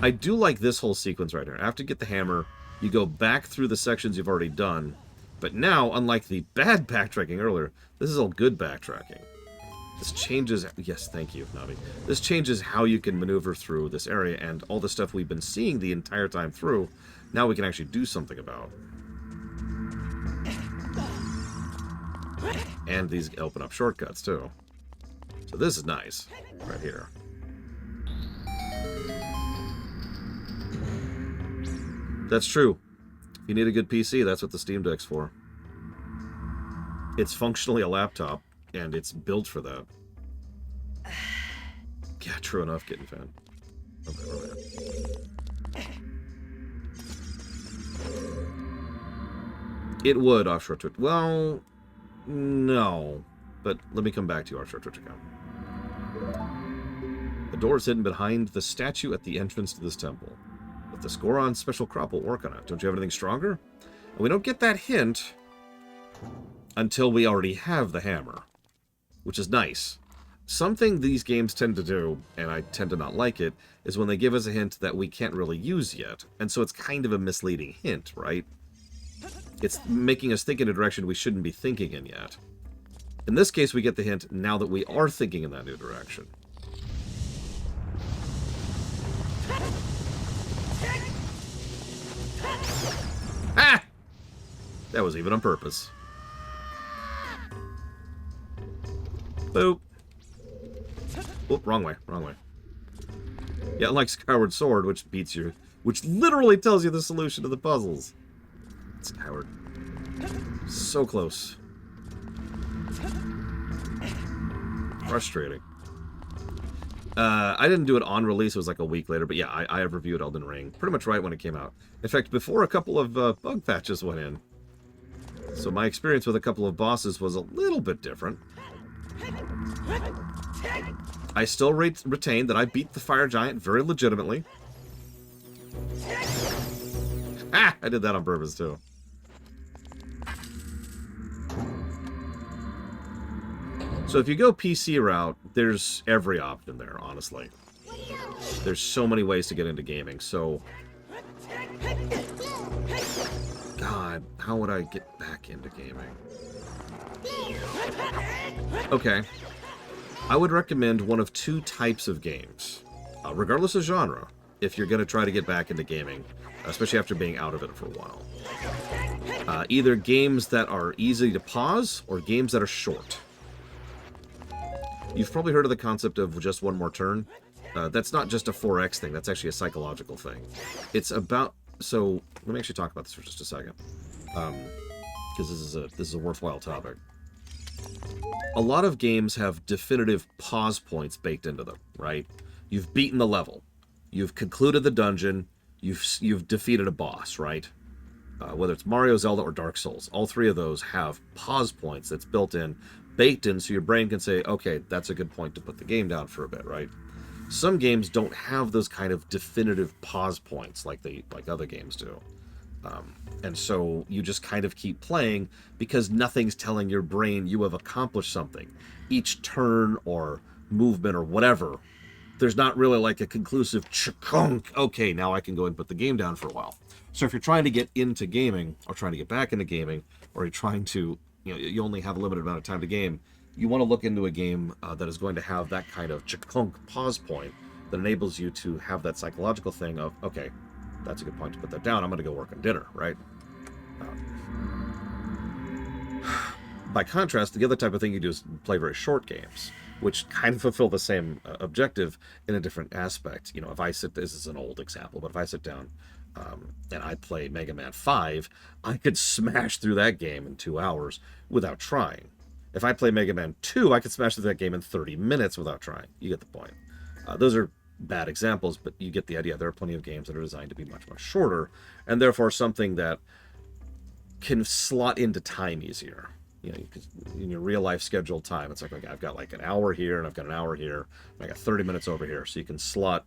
I do like this whole sequence right here. After you get the hammer, you go back through the sections you've already done. But now, unlike the bad backtracking earlier, this is all good backtracking. This changes... Yes, thank you, Navi. This changes how you can maneuver through this area, and all the stuff we've been seeing the entire time through, now we can actually do something about. And these open up shortcuts, too. So this is nice, right here. That's true. If you need a good PC, that's what the Steam Deck's for. It's functionally a laptop, and it's built for that. Yeah, true enough, Kitten Fan. Okay. It would offshore Twitch. Well, no. But let me come back to your offshore Twitch account. The door is hidden behind the statue at the entrance to this temple. With the Scoron special crop, we'll work on it. Don't you have anything stronger? And we don't get that hint until we already have the hammer, which is nice. Something these games tend to do, and I tend to not like it, is when they give us a hint that we can't really use yet. And so it's kind of a misleading hint, right? It's making us think in a direction we shouldn't be thinking in yet. In this case, we get the hint now that we are thinking in that new direction. Ah! That was even on purpose. Boop. Oop, wrong way, wrong way. Yeah, unlike Skyward Sword, which literally tells you the solution to the puzzles. Skyward. So close. Frustrating. I didn't do it on release, it was like a week later, but yeah, I have reviewed Elden Ring pretty much right when it came out. In fact, before a couple of bug patches went in. So my experience with a couple of bosses was a little bit different. I still retain that I beat the Fire Giant very legitimately. Ah! I did that on purpose, too. So if you go PC route, there's every option there, honestly. There's so many ways to get into gaming, so... God, how would I get back into gaming? Okay. I would recommend one of two types of games, regardless of genre, if you're going to try to get back into gaming, especially after being out of it for a while. Either games that are easy to pause, or games that are short. You've probably heard of the concept of just one more turn. That's not just a 4X thing, that's actually a psychological thing. It's about... So, let me actually talk about this for just a second. Because this is a worthwhile topic. A lot of games have definitive pause points baked into them, right? You've beaten the level. You've concluded the dungeon. You've defeated a boss, right? Whether it's Mario, Zelda, or Dark Souls. All three of those have pause points that's built in, baked in, so your brain can say, okay, that's a good point to put the game down for a bit, right? Some games don't have those kind of definitive pause points like other games do. And so you just kind of keep playing because nothing's telling your brain you have accomplished something. Each turn or movement or whatever, there's not really like a conclusive chunk. Okay, now I can go and put the game down for a while. So if you're trying to get into gaming or trying to get back into gaming, or you're trying to, you only have a limited amount of time to game, you want to look into a game that is going to have that kind of chunk pause point that enables you to have that psychological thing of, okay, that's a good point to put that down. I'm going to go work on dinner, right? By contrast, the other type of thing you do is play very short games, which kind of fulfill the same objective in a different aspect. If I sit, this is an old example, but if I sit down and I play Mega Man 5, I could smash through that game in 2 hours without trying. If I play Mega Man 2, I could smash through that game in 30 minutes without trying. You get the point. Those are bad examples, but you get the idea. There are plenty of games that are designed to be much, much shorter, and therefore something that can slot into time easier. In your real-life scheduled time, it's like, okay, I've got like an hour here, and I've got an hour here, and I got 30 minutes over here, so you can slot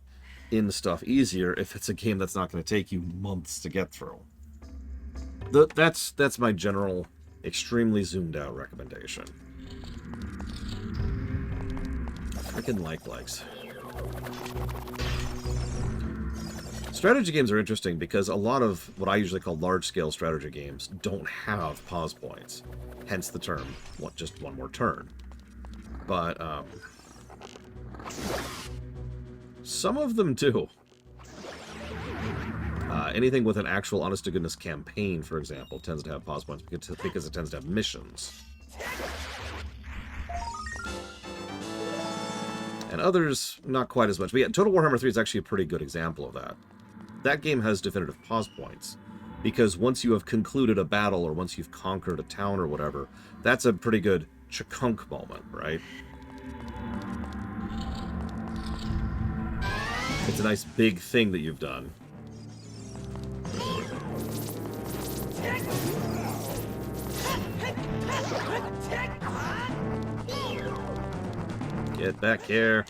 in stuff easier if it's a game that's not going to take you months to get through. That's my general, extremely zoomed-out recommendation. Freaking likes. Strategy games are interesting because a lot of what I usually call large-scale strategy games don't have pause points. Hence the term, just one more turn. But, some of them do. Anything with an actual honest-to-goodness campaign, for example, tends to have pause points because it tends to have missions. And others, not quite as much. But yeah, Total Warhammer 3 is actually a pretty good example of that. That game has definitive pause points, because once you have concluded a battle, or once you've conquered a town or whatever, that's a pretty good chunk moment, right? It's a nice big thing that you've done. Get back here.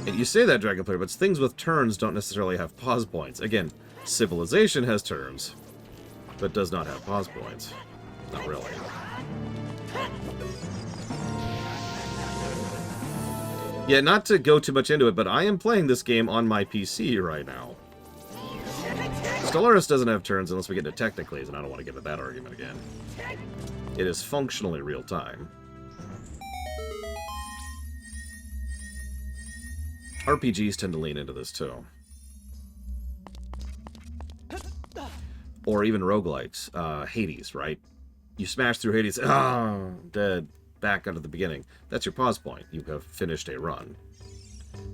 And you say that, Dragon Player, but things with turns don't necessarily have pause points. Again, Civilization has turns, but does not have pause points. Not really. Yeah, not to go too much into it, but I am playing this game on my PC right now. Stellaris doesn't have turns unless we get into technicalities, and I don't want to get into that argument again. It is functionally real time. RPGs tend to lean into this, too. Or even roguelikes. Hades, right? You smash through Hades, dead, back out of the beginning. That's your pause point. You have finished a run.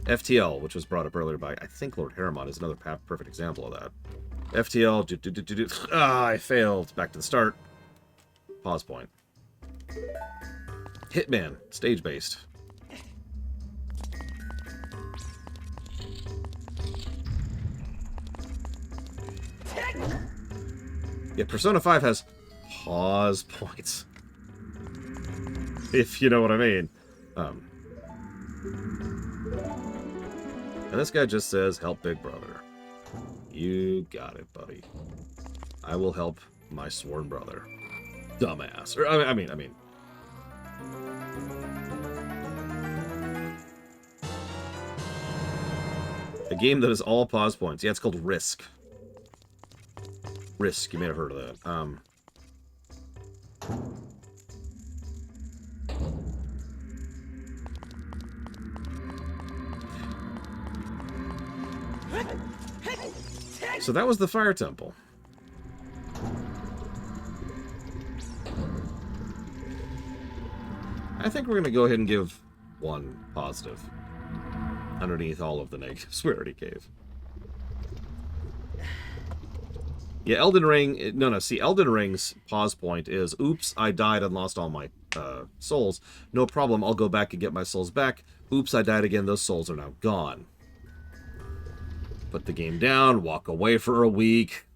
FTL, which was brought up earlier by, I think, Lord Harriman, is another perfect example of that. FTL, I failed. Back to the start. Pause point. Hitman, stage-based. Yeah, Persona 5 has pause points. If you know what I mean. And this guy just says, help Big Brother. You got it, buddy. I will help my sworn brother. Dumbass. Or, I mean. A game that is all pause points. Yeah, it's called Risk. Risk, you may have heard of that. So that was the Fire Temple. I think we're going to go ahead and give one positive underneath all of the negatives we already gave. Yeah, Elden Ring... No, see, Elden Ring's pause point is, oops, I died and lost all my souls. No problem, I'll go back and get my souls back. Oops, I died again, those souls are now gone. Put the game down, walk away for a week.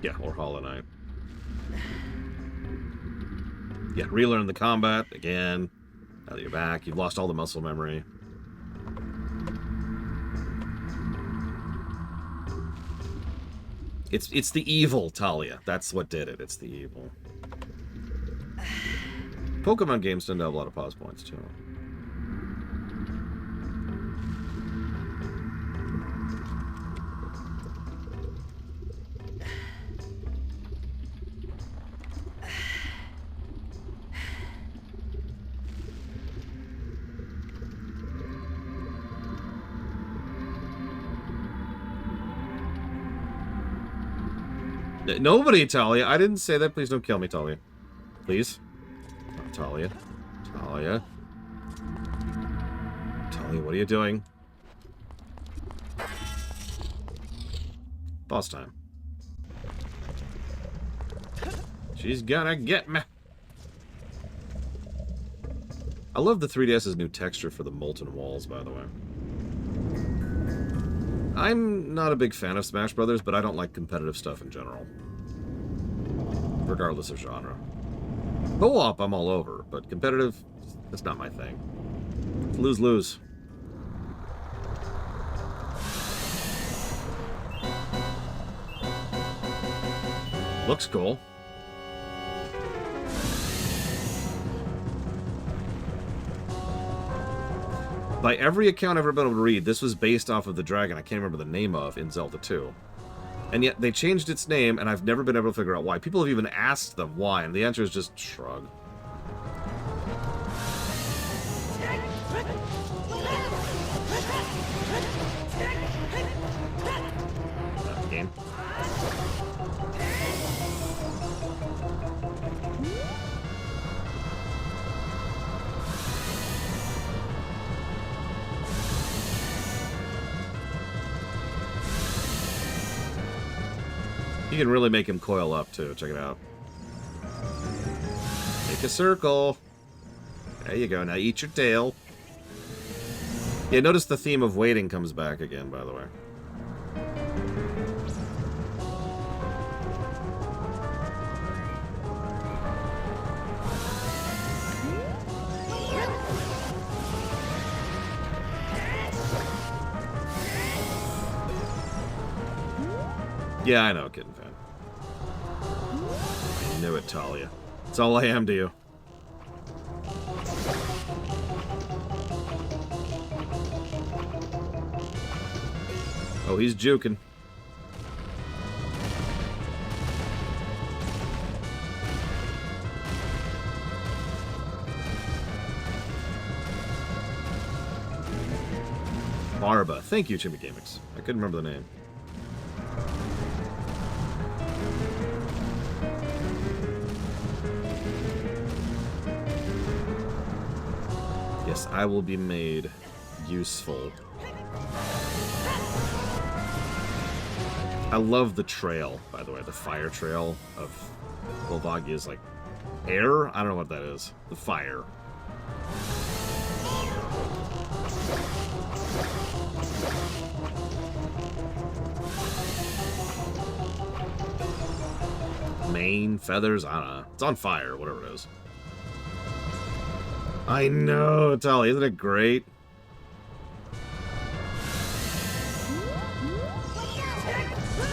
Yeah, or Hollow Knight. Yeah, relearn the combat again. Now that you're back, you've lost all the muscle memory. It's the evil, Talia. That's what did it. It's the evil. Pokemon games tend to have a lot of pause points, too. Nobody, Talia. I didn't say that. Please don't kill me, Talia. Please. Oh, Talia. Talia. Talia, what are you doing? Boss time. She's gonna get me. I love the 3DS's new texture for the molten walls, by the way. I'm not a big fan of Smash Brothers, but I don't like competitive stuff in general. Regardless of genre. Co-op, I'm all over, but competitive, that's not my thing. It's lose-lose. Looks cool. By every account I've ever been able to read, this was based off of the dragon I can't remember the name of in Zelda 2. And yet they changed its name, and I've never been able to figure out why. People have even asked them why, and the answer is just shrug. Game. You can really make him coil up, too. Check it out. Make a circle. There you go. Now eat your tail. Yeah, notice the theme of waiting comes back again, by the way. Yeah, I know, Kitten Fan. I knew it, Talia. That's all I am to you. Oh, he's juking. Barba. Thank you, Chibi Gamix. I couldn't remember the name. Yes, I will be made useful. I love the trail, by the way. The fire trail of Volvagia's, like, air? I don't know what that is. The fire. Mane, feathers, I don't know. It's on fire, whatever it is. I know, Tali, isn't it great?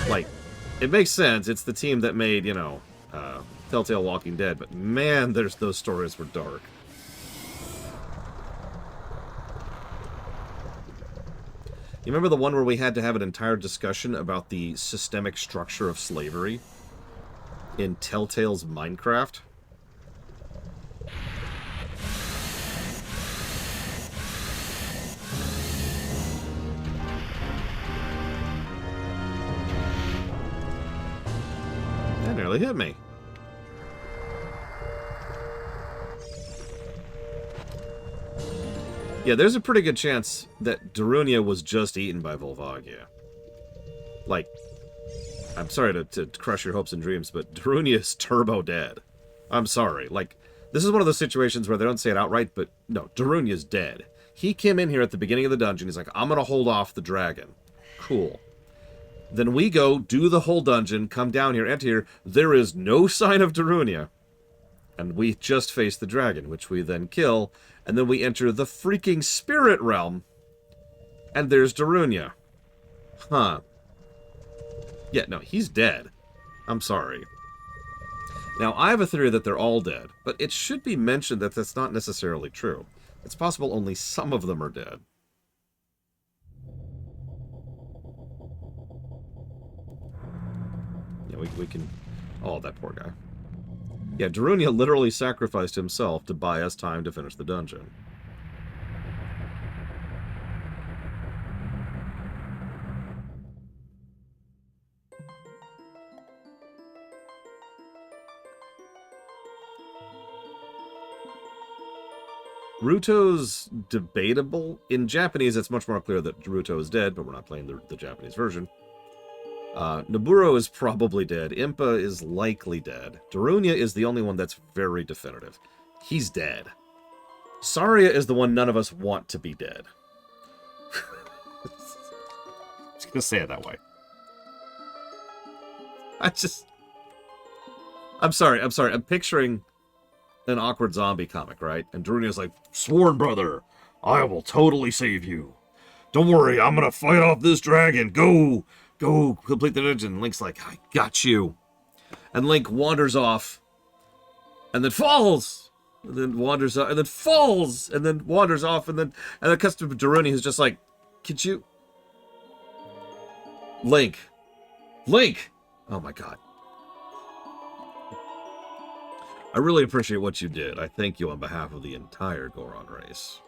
Like, it makes sense. It's the team that made, you know, Telltale Walking Dead, but man, those stories were dark. You remember the one where we had to have an entire discussion about the systemic structure of slavery in Telltale's Minecraft? That nearly hit me. Yeah, there's a pretty good chance that Darunia was just eaten by Volvagia. Like, I'm sorry to crush your hopes and dreams, but Darunia is turbo dead. I'm sorry. Like, this is one of those situations where they don't say it outright, but no, Darunia's dead. He came in here at the beginning of the dungeon. He's like, I'm going to hold off the dragon. Cool. Then we go, do the whole dungeon, come down here, enter here. There is no sign of Darunia. And we just face the dragon, which we then kill. And then we enter the freaking spirit realm. And there's Darunia. Huh. Yeah, no, he's dead. I'm sorry. Now, I have a theory that they're all dead, but it should be mentioned that that's not necessarily true. It's possible only some of them are dead. Yeah, we can... Oh, that poor guy. Yeah, Darunia literally sacrificed himself to buy us time to finish the dungeon. Ruto's debatable. In Japanese, it's much more clear that Ruto is dead, but we're not playing the Japanese version. Noburo is probably dead. Impa is likely dead. Darunia is the only one that's very definitive. He's dead. Saria is the one none of us want to be dead. I'm just gonna say it that way. I'm sorry. I'm picturing an awkward zombie comic, right? And Darunia's like, sworn brother, I will totally save you. Don't worry, I'm gonna fight off this dragon. Go complete the dungeon. Link's like, I got you. And Link wanders off, and then falls, and then wanders up, and then falls, and then wanders off, and then it cuts to Darunia, who's just like, could you... Link! Oh my god. I really appreciate what you did. I thank you on behalf of the entire Goron race.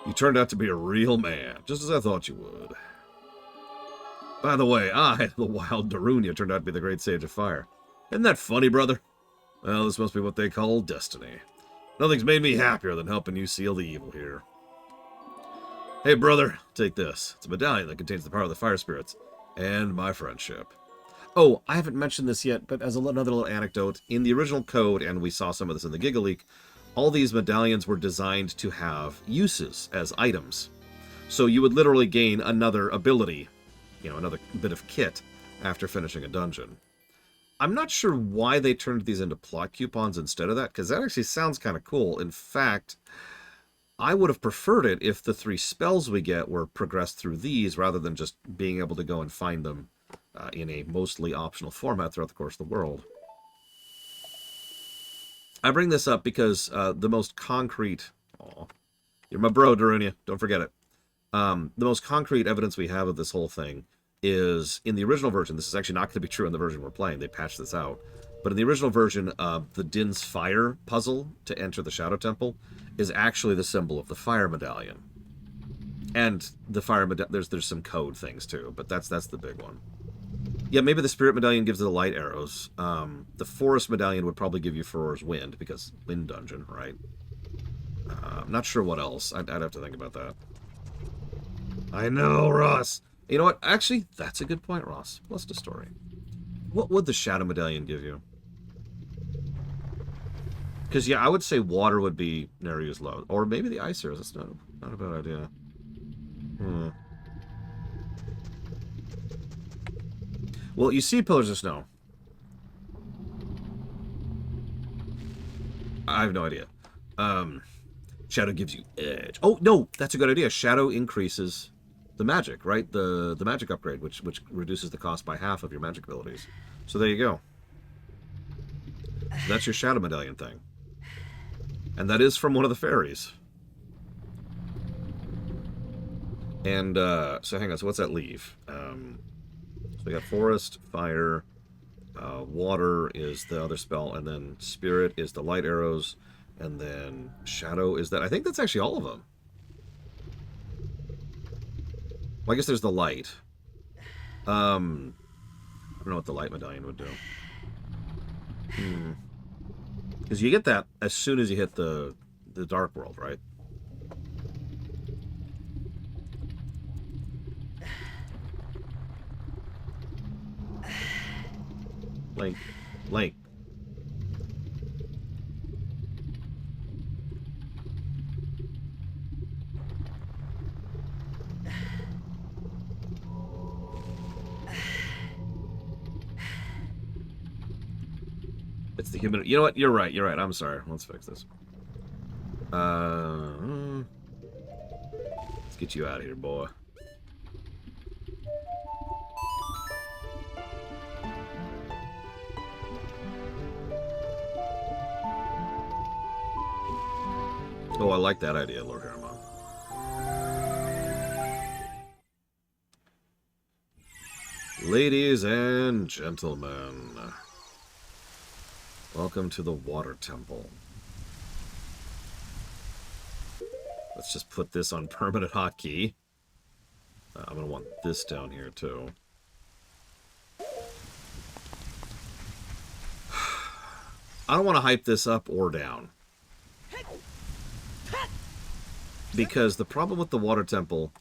You turned out to be a real man, just as I thought you would. By the way, I, the wild Darunia, turned out to be the great sage of fire. Isn't that funny, brother? Well, this must be what they call destiny. Nothing's made me happier than helping you seal the evil here. Hey, brother, take this. It's a medallion that contains the power of the fire spirits and my friendship. Oh, I haven't mentioned this yet, but as another little anecdote, in the original code, and we saw some of this in the Giga Leak, all these medallions were designed to have uses as items. So you would literally gain another ability, you know, another bit of kit after finishing a dungeon. I'm not sure why they turned these into plot coupons instead of that, because that actually sounds kind of cool. In fact, I would have preferred it if the 3 spells we get were progressed through these rather than just being able to go and find them in a mostly optional format throughout the course of the world. I bring this up because the most concrete... Aw, you're my bro, Darunia. Don't forget it. The most concrete evidence we have of this whole thing is in the original version. This is actually not going to be true in the version we're playing. They patched this out. But in the original version, the Din's Fire puzzle to enter the Shadow Temple is actually the symbol of the Fire Medallion. And the Fire Medallion, there's some code things too, but that's the big one. Yeah, maybe the Spirit Medallion gives you the light arrows. The Forest Medallion would probably give you Farore's Wind, because Wind Dungeon, right? I'm not sure what else. I'd have to think about that. I know, Ross. You know what? Actually, that's a good point, Ross. What's the story? What would the Shadow Medallion give you? Because, yeah, I would say water would be Neryu's low. Or maybe the ice arrows. That's not a bad idea. Well, you see Pillars of Snow. I have no idea. Shadow gives you edge. Oh, no, that's a good idea. Shadow increases the magic, right? The magic upgrade, which reduces the cost by half of your magic abilities. So there you go. So that's your Shadow Medallion thing. And that is from one of the fairies. And, so hang on, so what's that leave? So we got Forest, Fire, Water is the other spell, and then Spirit is the light arrows, and then Shadow is that. I think that's actually all of them. Well, I guess there's the light. I don't know what the light medallion would do. Because you get that as soon as you hit the Dark World, right? Link. It's the human... You know what? You're right. I'm sorry. Let's fix this. Let's get you out of here, boy. Oh, I like that idea, Lord Harriman. Ladies and gentlemen, welcome to the Water Temple. Let's just put this on permanent hotkey. I'm going to want this down here, too. I don't want to hype this up or down. Because the problem with the Water Temple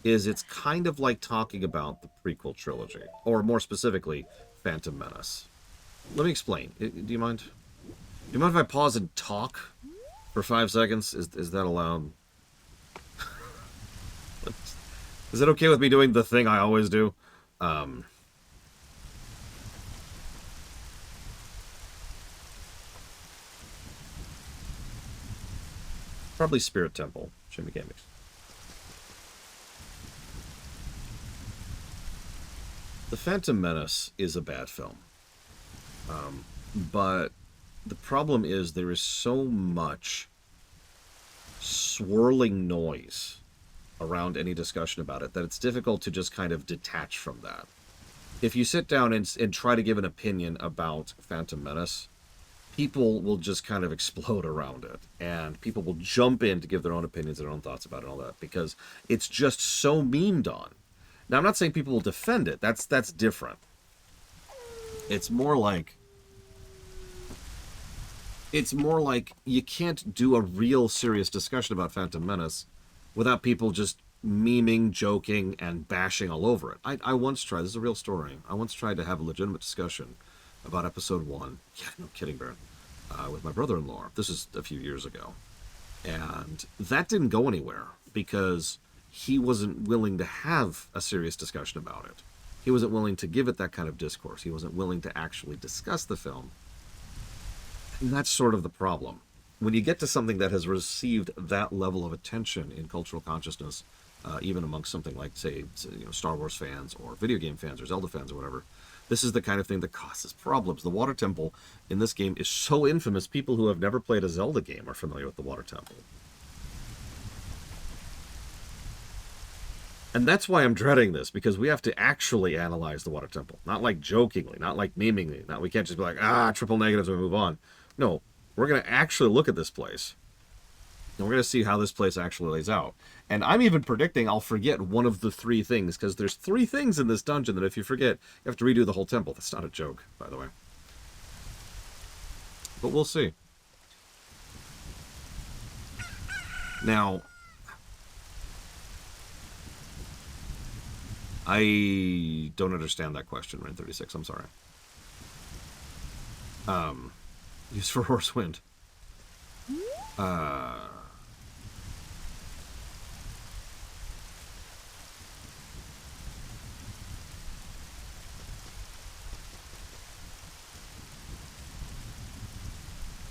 is it's kind of like talking about the prequel trilogy. Or more specifically, Phantom Menace. Let me explain. Do you mind? Do you mind if I pause and talk for 5 seconds? Is that allowed? Is it okay with me doing the thing I always do? Probably Spirit Temple. Shin Megami. The Phantom Menace is a bad film. But the problem is there is so much swirling noise around any discussion about it that it's difficult to just kind of detach from that. If you sit down and try to give an opinion about Phantom Menace, people will just kind of explode around it, and people will jump in to give their own opinions, their own thoughts about it, and all that, because it's just so memed on. Now, I'm not saying people will defend it. That's different. It's more like you can't do a real serious discussion about Phantom Menace without people just memeing, joking, and bashing all over it. I once tried, this is a real story, I once tried to have a legitimate discussion about episode 1. Yeah, no kidding, Baron. With my brother-in-law. This is a few years ago. And that didn't go anywhere because he wasn't willing to have a serious discussion about it. He wasn't willing to give it that kind of discourse. He wasn't willing to actually discuss the film. And that's sort of the problem. When you get to something that has received that level of attention in cultural consciousness, even amongst something like, say, Star Wars fans or video game fans or Zelda fans or whatever. This is the kind of thing that causes problems. The Water Temple in this game is so infamous, people who have never played a Zelda game are familiar with the Water Temple. And that's why I'm dreading this, because we have to actually analyze the Water Temple. Not like jokingly, not like memingly. We can't just be like, triple negatives and move on. No, we're going to actually look at this place. And we're going to see how this place actually lays out. And I'm even predicting I'll forget one of the 3 things, because there's 3 things in this dungeon that if you forget, you have to redo the whole temple. That's not a joke, by the way. But we'll see. Now, I don't understand that question, Rain 36. I'm sorry. Use for Horse Wind.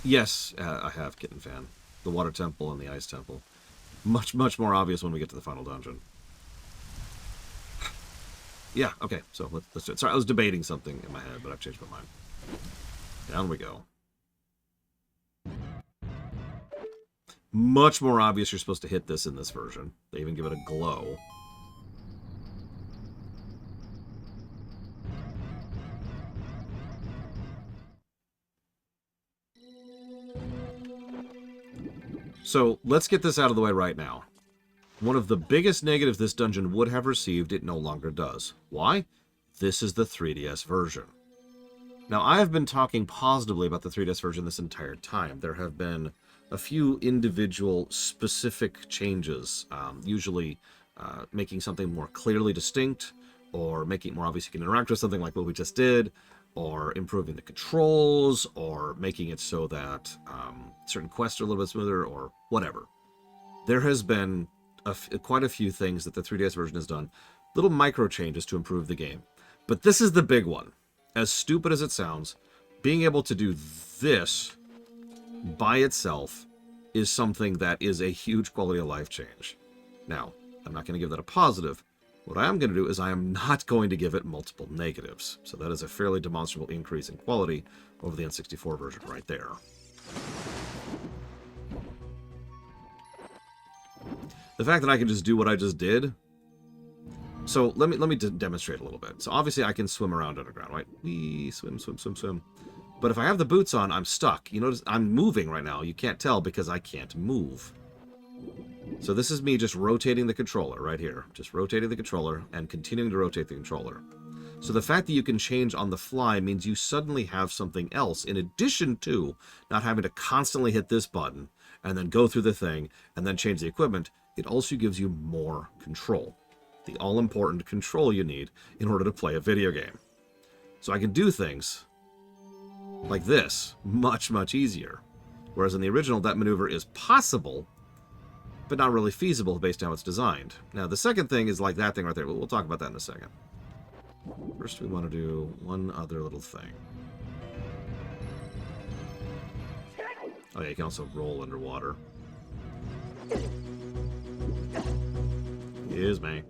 Yes, I have Kitten Fan. The Water Temple and the Ice Temple. Much, much more obvious when we get to the final dungeon. Yeah, okay, so let's do it. Sorry, I was debating something in my head, but I've changed my mind. Down we go. Much more obvious you're supposed to hit this in this version. They even give it a glow. So, let's get this out of the way right now. One of the biggest negatives this dungeon would have received, it no longer does. Why? This is the 3DS version. Now, I have been talking positively about the 3DS version this entire time. There have been a few individual specific changes, usually making something more clearly distinct, or making it more obvious you can interact with something like what we just did, or improving the controls, or making it so that certain quests are a little bit smoother, or whatever. There has been quite a few things that the 3DS version has done, little micro changes to improve the game. But this is the big one. As stupid as it sounds, being able to do this by itself is something that is a huge quality of life change. Now, I'm not going to give that a positive. What I am going to do is I am not going to give it multiple negatives. So that is a fairly demonstrable increase in quality over the N64 version right there. The fact that I can just do what I just did. So let me demonstrate a little bit. So obviously I can swim around underground, right? Wee, swim, swim, swim, swim. But if I have the boots on, I'm stuck. You notice I'm moving right now. You can't tell because I can't move. So this is me just rotating the controller right here. Just rotating the controller and continuing to rotate the controller. So the fact that you can change on the fly means you suddenly have something else in addition to not having to constantly hit this button and then go through the thing and then change the equipment. It also gives you more control. The all-important control you need in order to play a video game. So I can do things like this much, much easier. Whereas in the original, that maneuver is possible, but not really feasible based on how it's designed. Now, the second thing is like that thing right there. We'll talk about that in a second. First, we want to do one other little thing. Oh yeah, you can also roll underwater. Excuse me.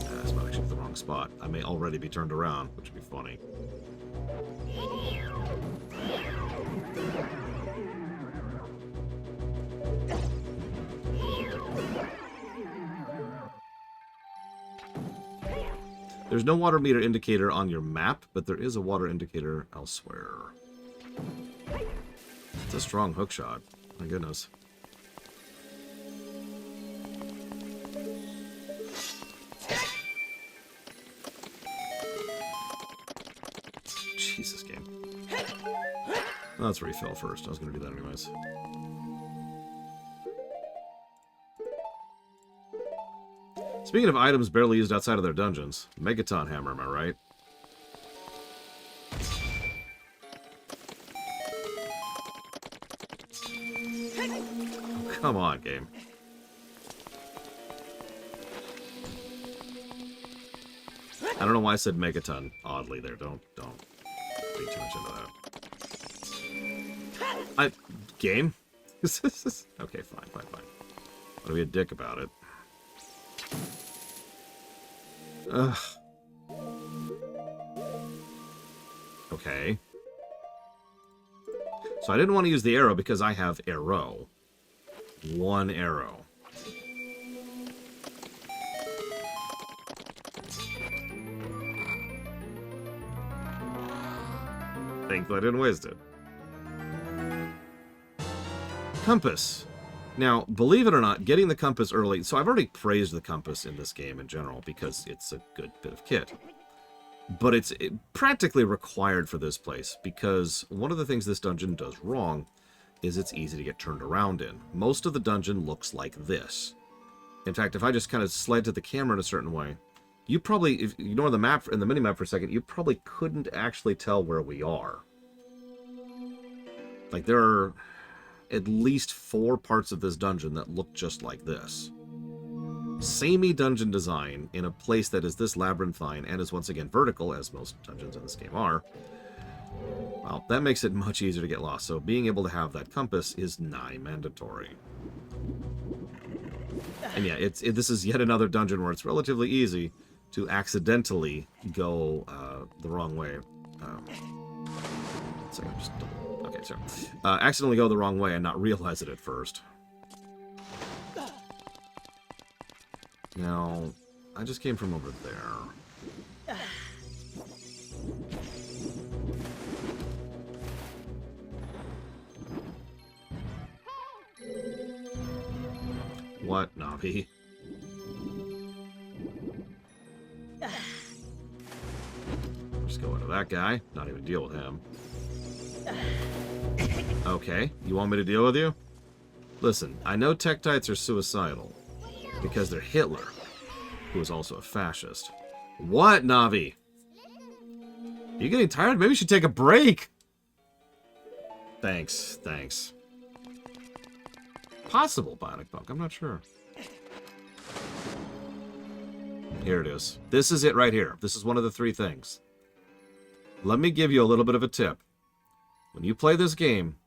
That's not actually the wrong spot. I may already be turned around, which would be funny. There's no water meter indicator on your map, but there is a water indicator elsewhere. It's a strong hook shot. My goodness. Jesus, game. Oh, that's where he fell first. I was going to do that anyways. Speaking of items barely used outside of their dungeons, Megaton Hammer, am I right? Oh, come on, game. I don't know why I said Megaton oddly there. Don't read too much into that. Game? Okay, fine. Want to be a dick about it. Ugh. Okay. So I didn't want to use the arrow because I have arrow. One arrow. Thankfully I didn't waste it. Compass. Now, believe it or not, getting the compass early... So I've already praised the compass in this game in general because it's a good bit of kit. But it's practically required for this place because one of the things this dungeon does wrong is it's easy to get turned around in. Most of the dungeon looks like this. In fact, if I just kind of slid to the camera in a certain way, you probably, if you ignore the map and the mini-map for a second, you probably couldn't actually tell where we are. Like, there are at least 4 parts of this dungeon that look just like this. Samey dungeon design in a place that is this labyrinthine and is once again vertical, as most dungeons in this game are. Well, that makes it much easier to get lost, so being able to have that compass is nigh mandatory. And yeah, this is yet another dungeon where it's relatively easy to accidentally go the wrong way. Okay, sorry. Accidentally go the wrong way and not realize it at first. Now, I just came from over there. What, Navi? Just go into that guy. Not even deal with him. Okay, you want me to deal with you? Listen, I know Tektites are suicidal. Because they're Hitler, who is also a fascist. What, Navi? You getting tired? Maybe you should take a break. Thanks. Possible Bionic Bunk, I'm not sure. Here it is. This is it right here. This is one of the 3 things. Let me give you a little bit of a tip. When you play this game,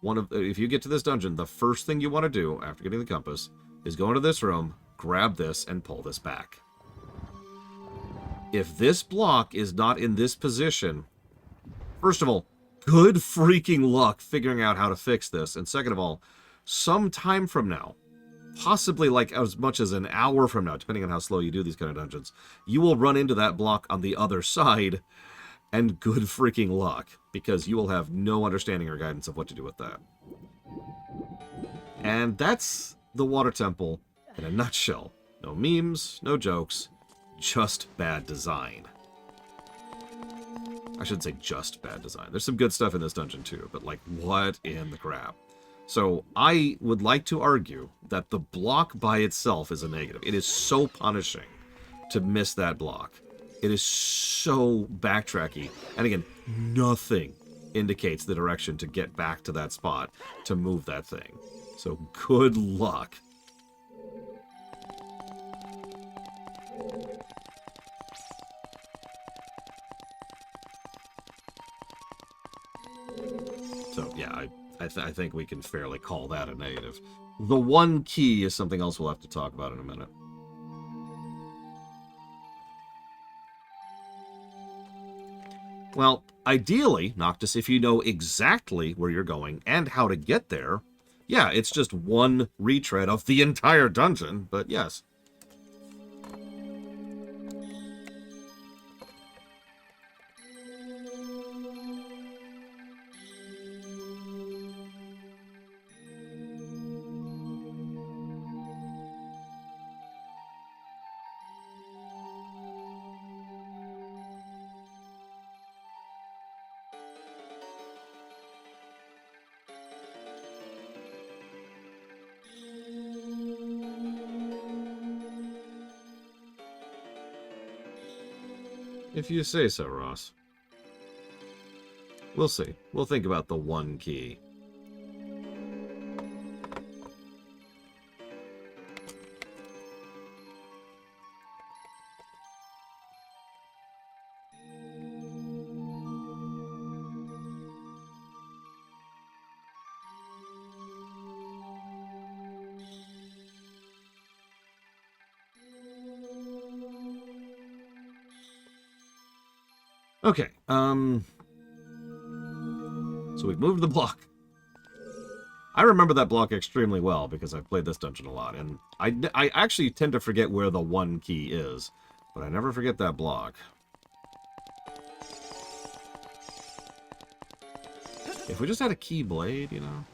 if you get to this dungeon, the first thing you want to do after getting the compass is go into this room, grab this, and pull this back. If this block is not in this position, first of all, good freaking luck figuring out how to fix this. And second of all, some time from now, possibly like as much as an hour from now, depending on how slow you do these kind of dungeons, you will run into that block on the other side, and good freaking luck, because you will have no understanding or guidance of what to do with that. And that's the Water Temple in a nutshell. No memes, no jokes, just bad design. I shouldn't say just bad design. There's some good stuff in this dungeon too, but like, what in the crap? So I would like to argue that the block by itself is a negative. It is so punishing to miss that block. It is so backtracky. And again, nothing indicates the direction to get back to that spot to move that thing. So good luck. So yeah, I think we can fairly call that a negative. The one key is something else we'll have to talk about in a minute. Well, ideally, Noctis, if you know exactly where you're going and how to get there, yeah, it's just one retread of the entire dungeon, but yes. If you say so, Ross. We'll see. We'll think about the one key. Okay, so we've moved the block. I remember that block extremely well because I've played this dungeon a lot, and I actually tend to forget where the one key is, but I never forget that block. If we just had a key blade, you know?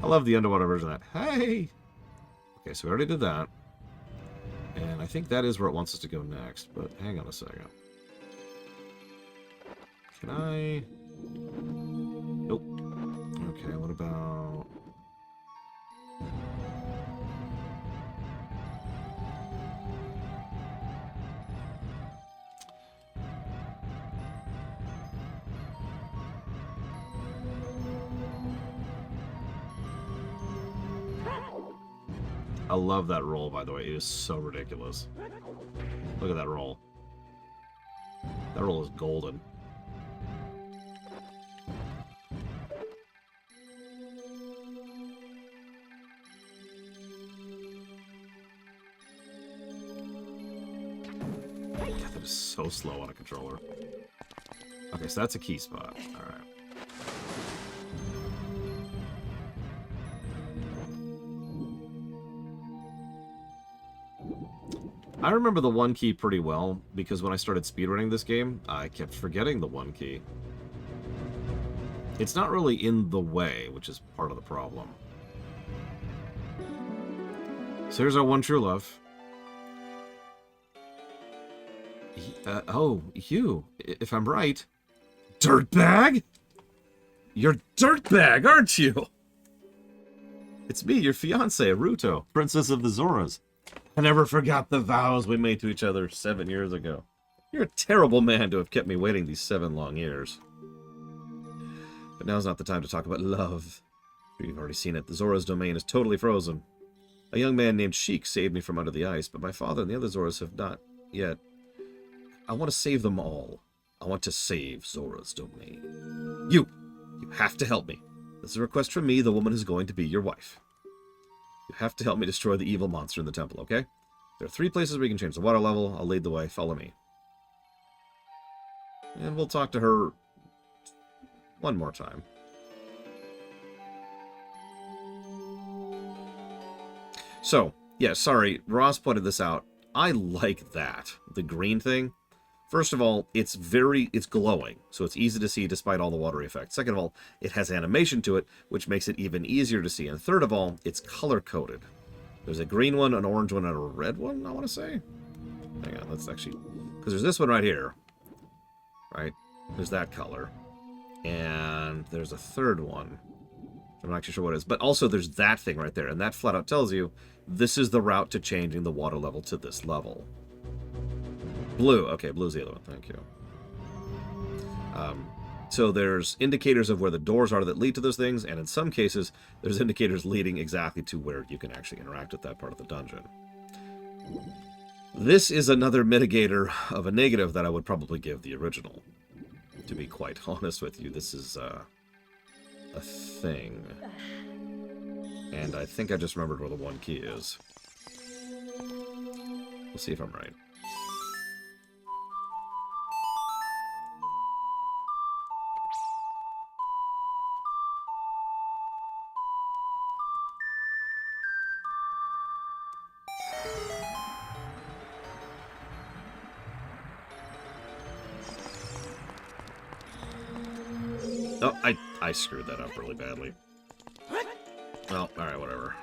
I love the underwater version of that. Hey! Okay, so we already did that. And I think that is where it wants us to go next, but hang on a second. Can I... Nope. Okay, what about... I love that roll, by the way. It is so ridiculous. Look at that roll. That roll is golden. God, that is so slow on a controller. Okay, so that's a key spot. Alright. I remember the one key pretty well, because when I started speedrunning this game, I kept forgetting the one key. It's not really in the way, which is part of the problem. So here's our one true love. Oh, you, if I'm right. Dirtbag? You're Dirtbag, aren't you? It's me, your fiancé, Ruto, Princess of the Zoras. I never forgot the vows we made to each other 7 years ago. You're a terrible man to have kept me waiting these 7 long years. But now's not the time to talk about love. You've already seen it. The Zora's domain is totally frozen. A young man named Sheik saved me from under the ice, but my father and the other Zoras have not yet. I want to save them all. I want to save Zora's domain. You have to help me. This is a request from me, the woman who's going to be your wife. You have to help me destroy the evil monster in the temple, okay? There are 3 places where you can change the water level. I'll lead the way. Follow me. And we'll talk to her one more time. So, yeah, sorry. Ross pointed this out. I like that. The green thing. First of all, it's glowing, so it's easy to see despite all the watery effects. Second of all, it has animation to it, which makes it even easier to see. And third of all, it's color-coded. There's a green one, an orange one, and a red one, I want to say. Hang on, let's actually... Because there's this one right here. Right? There's that color. And there's a third one. I'm not actually sure what it is. But also there's that thing right there, and that flat out tells you this is the route to changing the water level to this level. Blue. Okay, blue's the other one. Thank you. So there's indicators of where the doors are that lead to those things, and in some cases, there's indicators leading exactly to where you can actually interact with that part of the dungeon. This is another mitigator of a negative that I would probably give the original. To be quite honest with you, this is a thing. And I think I just remembered where the one key is. We'll see if I'm right. Oh, I screwed that up really badly. Well, alright, whatever.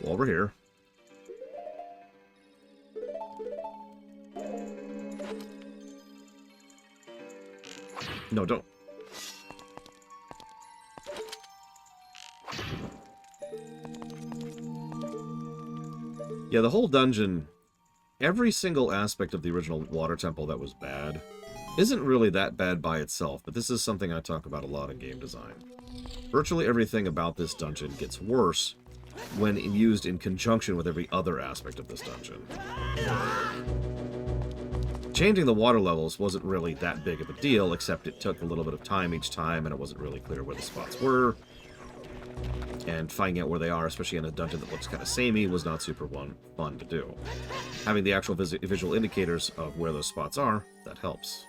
Well, we're here. No, don't. Yeah, the whole dungeon, every single aspect of the original water temple that was bad isn't really that bad by itself, but this is something I talk about a lot in game design. Virtually everything about this dungeon gets worse when used in conjunction with every other aspect of this dungeon. Changing the water levels wasn't really that big of a deal, except it took a little bit of time each time, and it wasn't really clear where the spots were. And finding out where they are, especially in a dungeon that looks kind of samey, was not super fun to do. Having the actual visual indicators of where those spots are, that helps.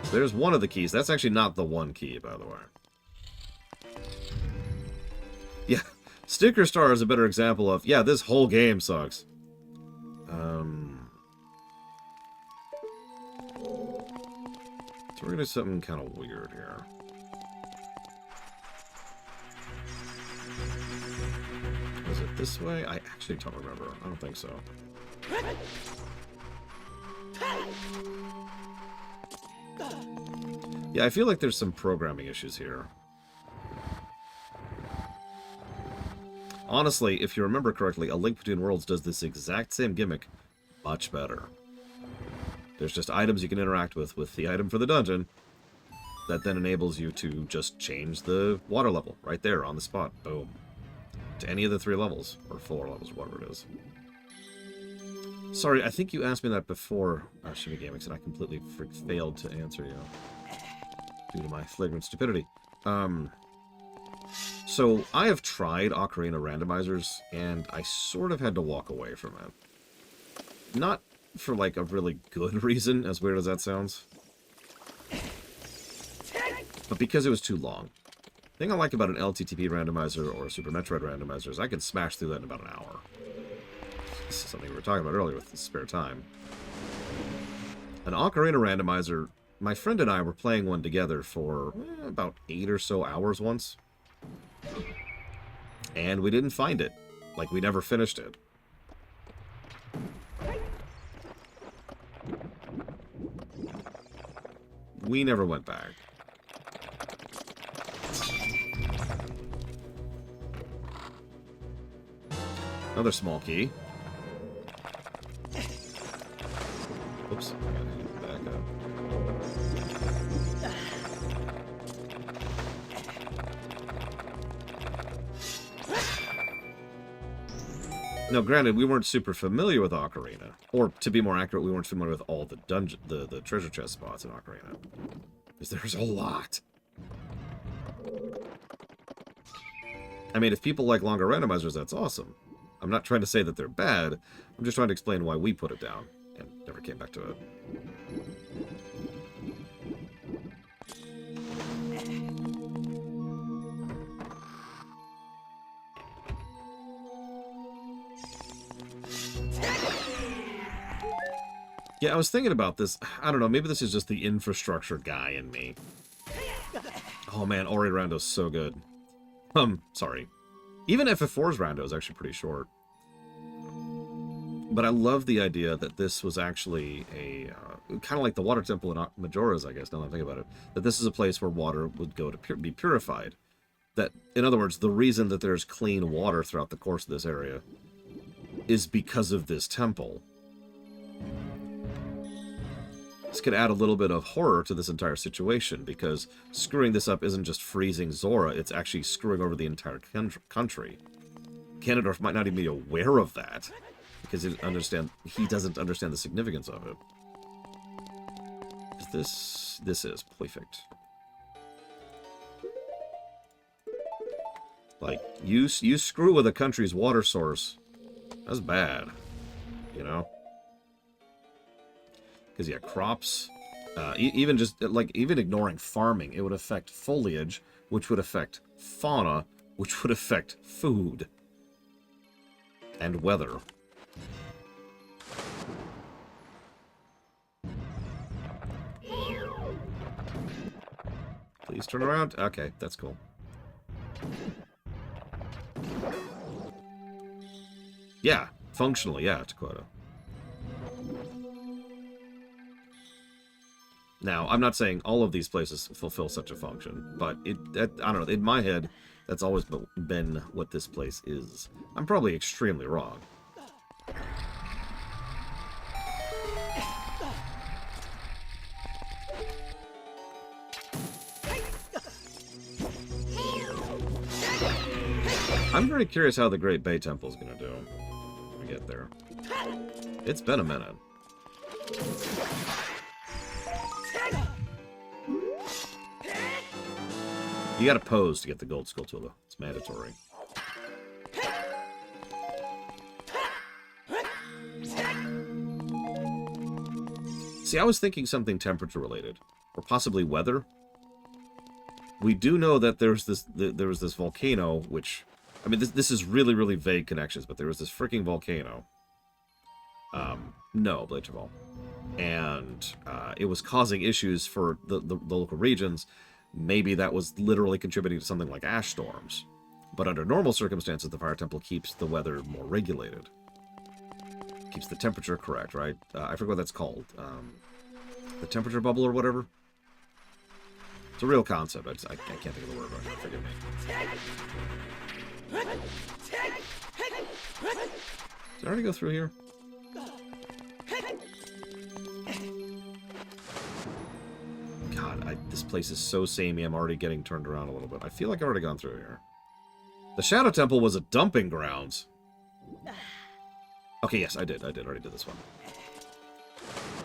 So there's one of the keys. That's actually not the one key, by the way. Yeah, Sticker Star is a better example of, yeah, this whole game sucks. So we're going to do something kind of weird here. Was it this way? I actually don't remember. I don't think so. Yeah, I feel like there's some programming issues here. Honestly, if you remember correctly, A Link Between Worlds does this exact same gimmick much better. There's just items you can interact with the item for the dungeon that then enables you to just change the water level right there on the spot. Boom. To any of the 3 levels, or 4 levels, whatever it is. Sorry, I think you asked me that before, Shimmy Gamix, and I completely failed to answer you due to my flagrant stupidity. So, I have tried Ocarina randomizers, and I sort of had to walk away from it. Not for, like, a really good reason, as weird as that sounds, but because it was too long. The thing I like about an LTTP randomizer or a Super Metroid randomizer is I can smash through that in about an hour. This is something we were talking about earlier with the spare time. An Ocarina randomizer, my friend and I were playing one together for about 8 or so hours once. And we didn't find it. Like, we never finished it. We never went back. Another small key. Oops. Back up. Now, granted, we weren't super familiar with Ocarina. Or, to be more accurate, we weren't familiar with all the dungeon, the treasure chest spots in Ocarina. Because there's a lot. I mean, if people like longer randomizers, that's awesome. I'm not trying to say that they're bad. I'm just trying to explain why we put it down and never came back to it. Yeah, I was thinking about this. I don't know, maybe this is just the infrastructure guy in me. Oh man, Ori Rando's so good. Sorry. Even FF4's Rando is actually pretty short. But I love the idea that this was actually a... kind of like the water temple in Majora's, I guess, now that I think about it. That this is a place where water would go to be purified. That, in other words, the reason that there's clean water throughout the course of this area is because of this temple. This could add a little bit of horror to this entire situation, because screwing this up isn't just freezing Zora, it's actually screwing over the entire country. Ganondorf might not even be aware of that, because he doesn't understand the significance of it. This is perfect. Like, you screw with a country's water source, that's bad, you know? Because, yeah, crops, even ignoring farming, it would affect foliage, which would affect fauna, which would affect food. And weather. Please turn around. Okay, that's cool. Yeah, functionally, yeah, Dakota. Now, I'm not saying all of these places fulfill such a function, but I don't know, in my head, that's always been what this place is. I'm probably extremely wrong. I'm very curious how the Great Bay Temple is going to do when we get there. It's been a minute. You gotta pose to get the gold Skulltula. It's mandatory. See, I was thinking something temperature related, or possibly weather. We do know that there was this volcano, which, I mean, this is really, really vague connections, but there was this freaking volcano. No, Blade Ball. And it was causing issues for the local regions. Maybe that was literally contributing to something like ash storms. But under normal circumstances, the Fire Temple keeps the weather more regulated. Keeps the temperature correct, right? I forget what that's called. The temperature bubble or whatever? It's a real concept. I can't think of the word right now. Forgive me. Did I already go through here? God, this place is so samey, I'm already getting turned around a little bit. I feel like I've already gone through here. The Shadow Temple was a dumping grounds. Okay, yes, I already did this one.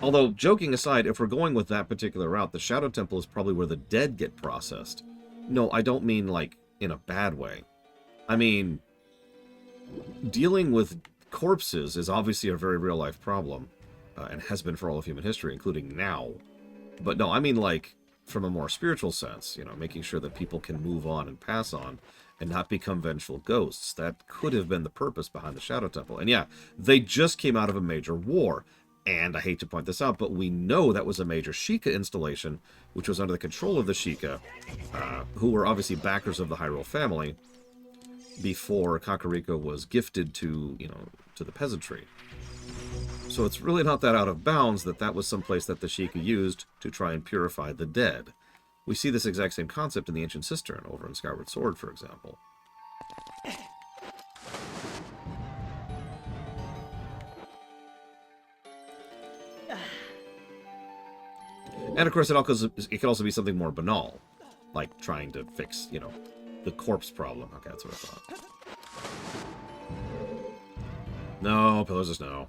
Although, joking aside, if we're going with that particular route, the Shadow Temple is probably where the dead get processed. No, I don't mean, like, in a bad way. I mean, dealing with corpses is obviously a very real-life problem, and has been for all of human history, including now. But no, I mean, like, from a more spiritual sense, you know, making sure that people can move on and pass on and not become vengeful ghosts. That could have been the purpose behind the Shadow Temple. And yeah, they just came out of a major war. And I hate to point this out, but we know that was a major Sheikah installation, which was under the control of the Sheikah, who were obviously backers of the Hyrule family, before Kakariko was gifted to, you know, to the peasantry. So it's really not that out of bounds that that was someplace that the Sheikah used to try and purify the dead. We see this exact same concept in the Ancient Cistern over in Skyward Sword, for example. And of course, it can also be something more banal, like trying to fix, you know, the corpse problem. Okay, that's what I thought. No, Pillars of Snow.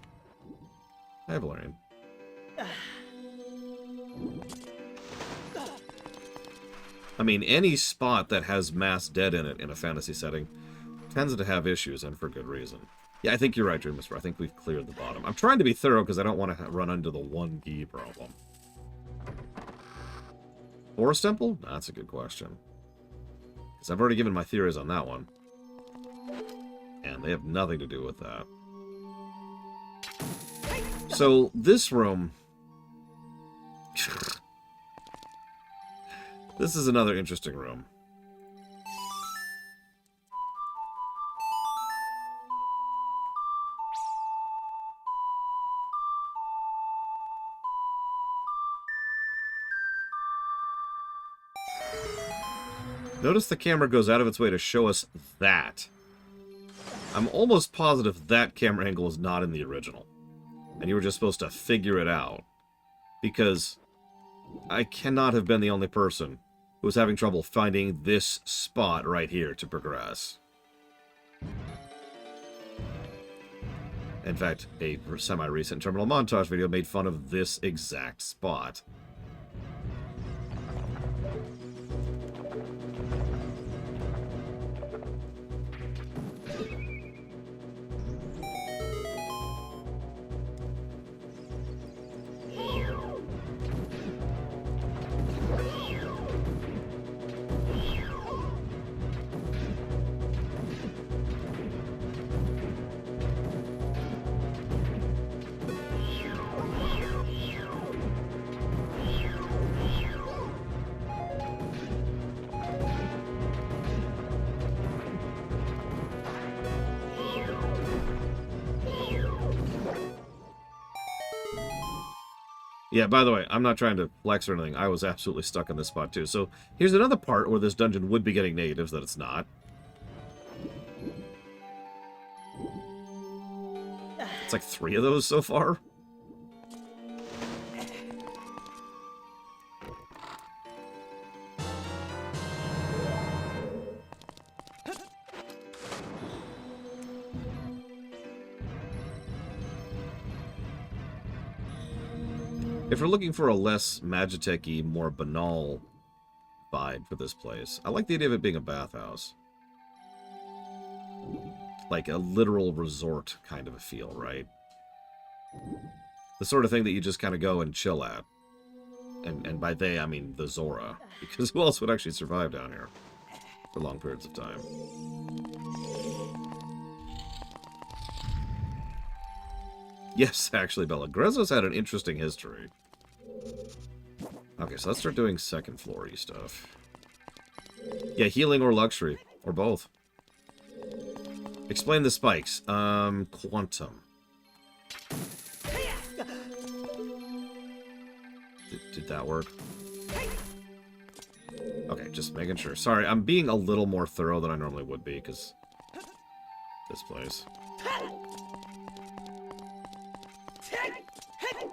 I have Valerian. I mean, any spot that has mass dead in it in a fantasy setting tends to have issues, and for good reason. Yeah, I think you're right, Dream Whisperer. I think we've cleared the bottom. I'm trying to be thorough because I don't want to run into the one key problem. Forest Temple? That's a good question. Because I've already given my theories on that one. And they have nothing to do with that. So, this room... This is another interesting room. Notice the camera goes out of its way to show us that. I'm almost positive that camera angle is not in the original. And you were just supposed to figure it out. Because I cannot have been the only person who was having trouble finding this spot right here to progress. In fact, a semi-recent terminal montage video made fun of this exact spot. Yeah, by the way, I'm not trying to flex or anything. I was absolutely stuck in this spot, too. So, here's another part where this dungeon would be getting negatives that it's not. It's like 3 of those so far. If we're looking for a less Magitech-y, more banal vibe for this place, I like the idea of it being a bathhouse. Like a literal resort kind of a feel, right? The sort of thing that you just kind of go and chill at. And by they, I mean the Zora. Because who else would actually survive down here for long periods of time? Yes, actually, Bella. Grezzo's had an interesting history. Okay, so let's start doing second floor-y stuff. Yeah, healing or luxury. Or both. Explain the spikes. Quantum. Did that work? Okay, just making sure. Sorry, I'm being a little more thorough than I normally would be, because this place.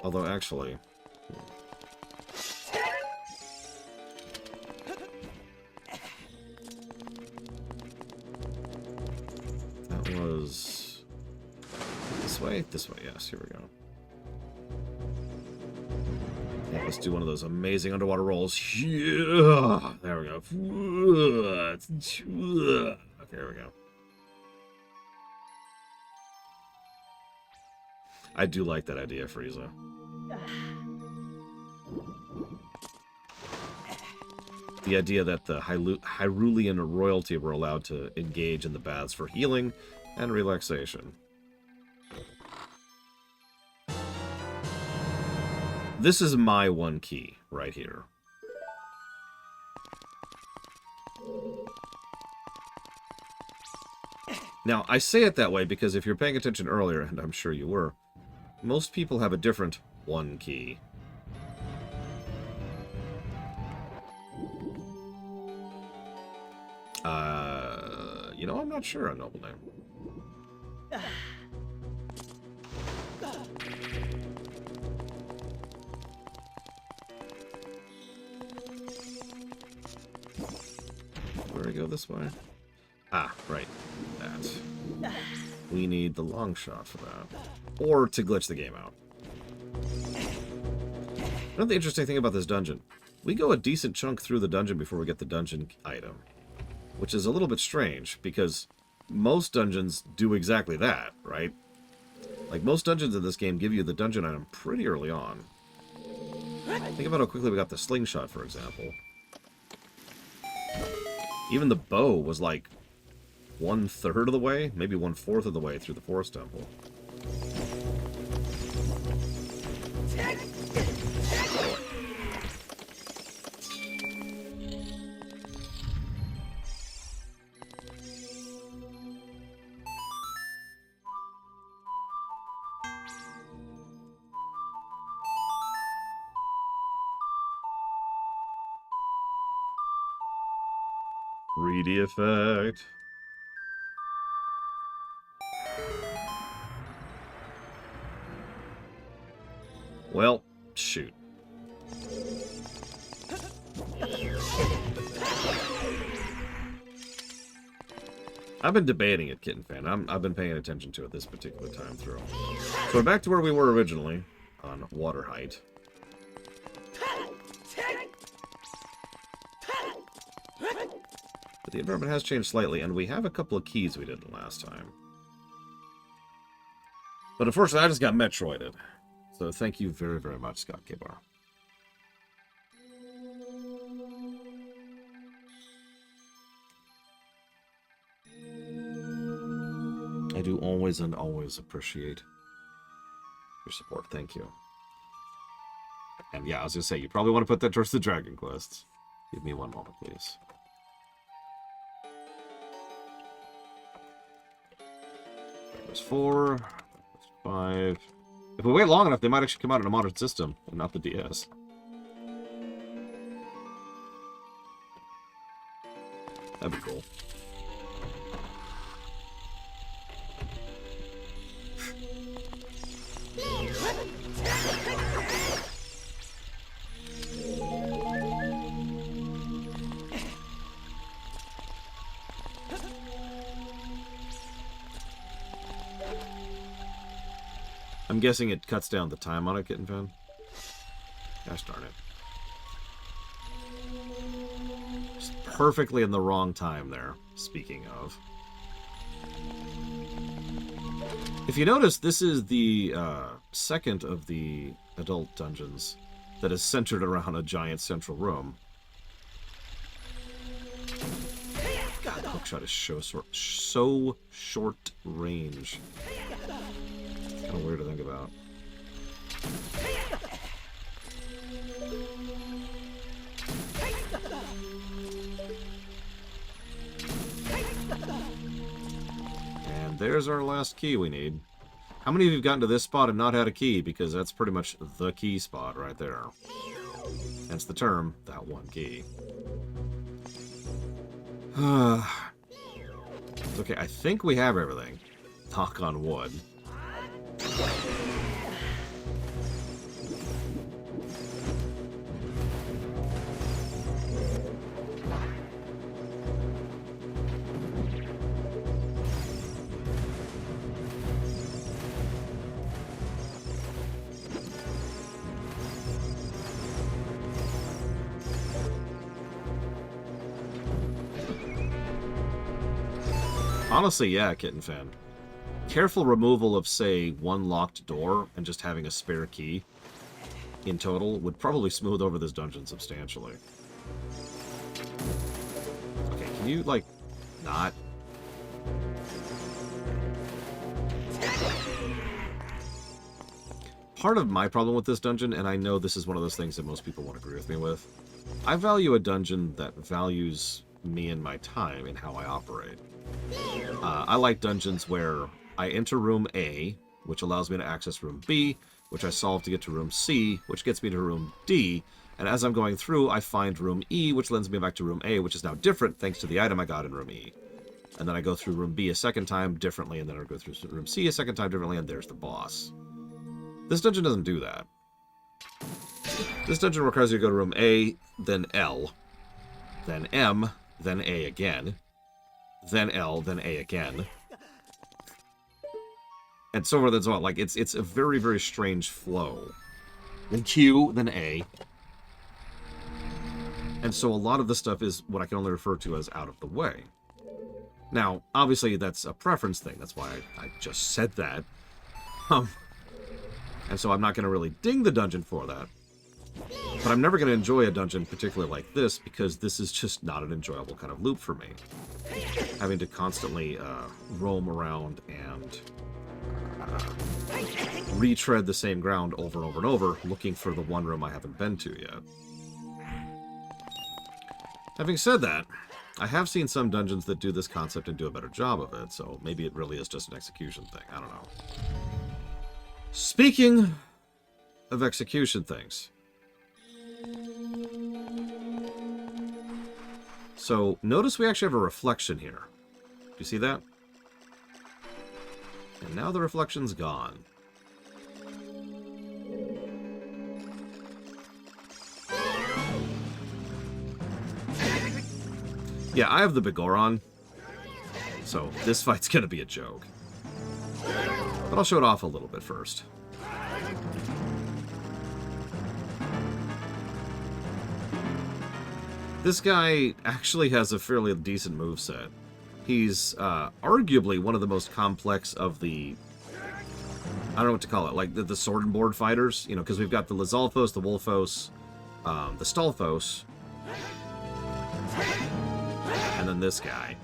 Although, actually... That was... This way? This way, yes. Here we go. Yeah, let's do one of those amazing underwater rolls. Yeah, there we go. Okay, there we go. I do like that idea, Frieza. The idea that the Hyrulean royalty were allowed to engage in the baths for healing and relaxation. This is my one key right here. Now, I say it that way because if you're paying attention earlier, and I'm sure you were, most people have a different one key. You know, I'm not sure on Noble Name. Where do we go this way? Ah, right. That. We need the long shot for that. Or to glitch the game out. Another interesting thing about this dungeon. We go a decent chunk through the dungeon before we get the dungeon item. Which is a little bit strange, because most dungeons do exactly that, right? Like, most dungeons in this game give you the dungeon item pretty early on. Think about how quickly we got the slingshot, for example. Even the bow was like 1/3 of the way, maybe 1/4 of the way through the Forest Temple. Greedy effect. Well, shoot. I've been debating it, Kitten Fan. I've been paying attention to it this particular time through. So we're back to where we were originally, on water height. But the environment has changed slightly, and we have a couple of keys we didn't last time. But unfortunately, I just got Metroided. So thank you very, very much, Scott K-Bar. I do always and always appreciate your support. Thank you. And yeah, I was going to say, you probably want to put that towards the Dragon Quests. Give me one moment, please. There's 4. There's 5. If we wait long enough, they might actually come out in a modern system, and not the DS. That'd be cool. I'm guessing it cuts down the time on it, Kitten Fan. Gosh darn it. Just perfectly in the wrong time there, speaking of. If you notice, this is the second of the adult dungeons that is centered around a giant central room. God, the hookshot is so short range. It's kind of weird to think about. And there's our last key we need. How many of you have gotten to this spot and not had a key? Because that's pretty much the key spot right there. Hence the term, that one key. It's okay, I think we have everything. Knock on wood. Honestly, yeah, Kitten Fan. Careful removal of, say, one locked door and just having a spare key in total would probably smooth over this dungeon substantially. Okay, can you, like, not? Part of my problem with this dungeon, and I know this is one of those things that most people won't agree with me with, I value a dungeon that values me and my time in how I operate. I like dungeons where I enter room A, which allows me to access room B, which I solve to get to room C, which gets me to room D, and as I'm going through, I find room E, which lends me back to room A, which is now different thanks to the item I got in room E. And then I go through room B a second time differently, and then I go through room C a second time differently, and there's the boss. This dungeon doesn't do that. This dungeon requires you to go to room A, then L, then M, then A again, then L, then A again, and so forth and so on. Like, it's a very, very strange flow. Then Q, then A. And so a lot of the stuff is what I can only refer to as out of the way. Now, obviously, that's a preference thing. That's why I just said that. And so I'm not going to really ding the dungeon for that. But I'm never going to enjoy a dungeon particularly like this, because this is just not an enjoyable kind of loop for me. Having to constantly roam around and retread the same ground over and over and over, looking for the one room I haven't been to yet. Having said that, I have seen some dungeons that do this concept and do a better job of it, so maybe it really is just an execution thing. I don't know. Speaking of execution things. So, notice we actually have a reflection here. Do you see that? And now the reflection's gone. Yeah, I have the Bigoron, so this fight's gonna be a joke. But I'll show it off a little bit first. This guy actually has a fairly decent moveset. He's arguably one of the most complex of the... I don't know what to call it, like the sword and board fighters, you know, because we've got the Lizalfos, the Wolfos, the Stalfos, and then this guy.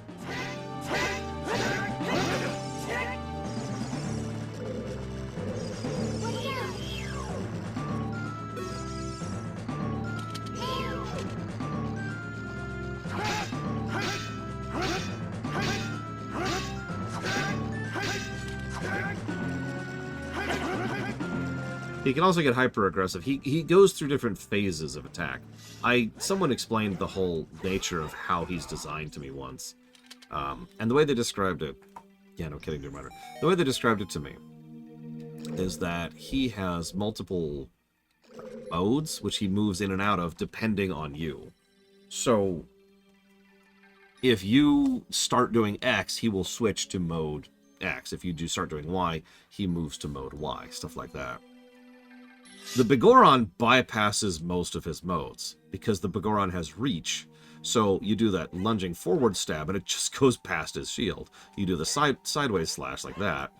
He can also get hyper-aggressive. He goes through different phases of attack. Someone explained the whole nature of how he's designed to me once. And the way they described it... Yeah, no kidding, dear matter. The way they described it to me is that he has multiple modes, which he moves in and out of depending on you. So, if you start doing X, he will switch to mode X. If you do start doing Y, he moves to mode Y. Stuff like that. The Bigoron bypasses most of his modes because the Bigoron has reach. So you do that lunging forward stab and it just goes past his shield. You do the sideways slash like that,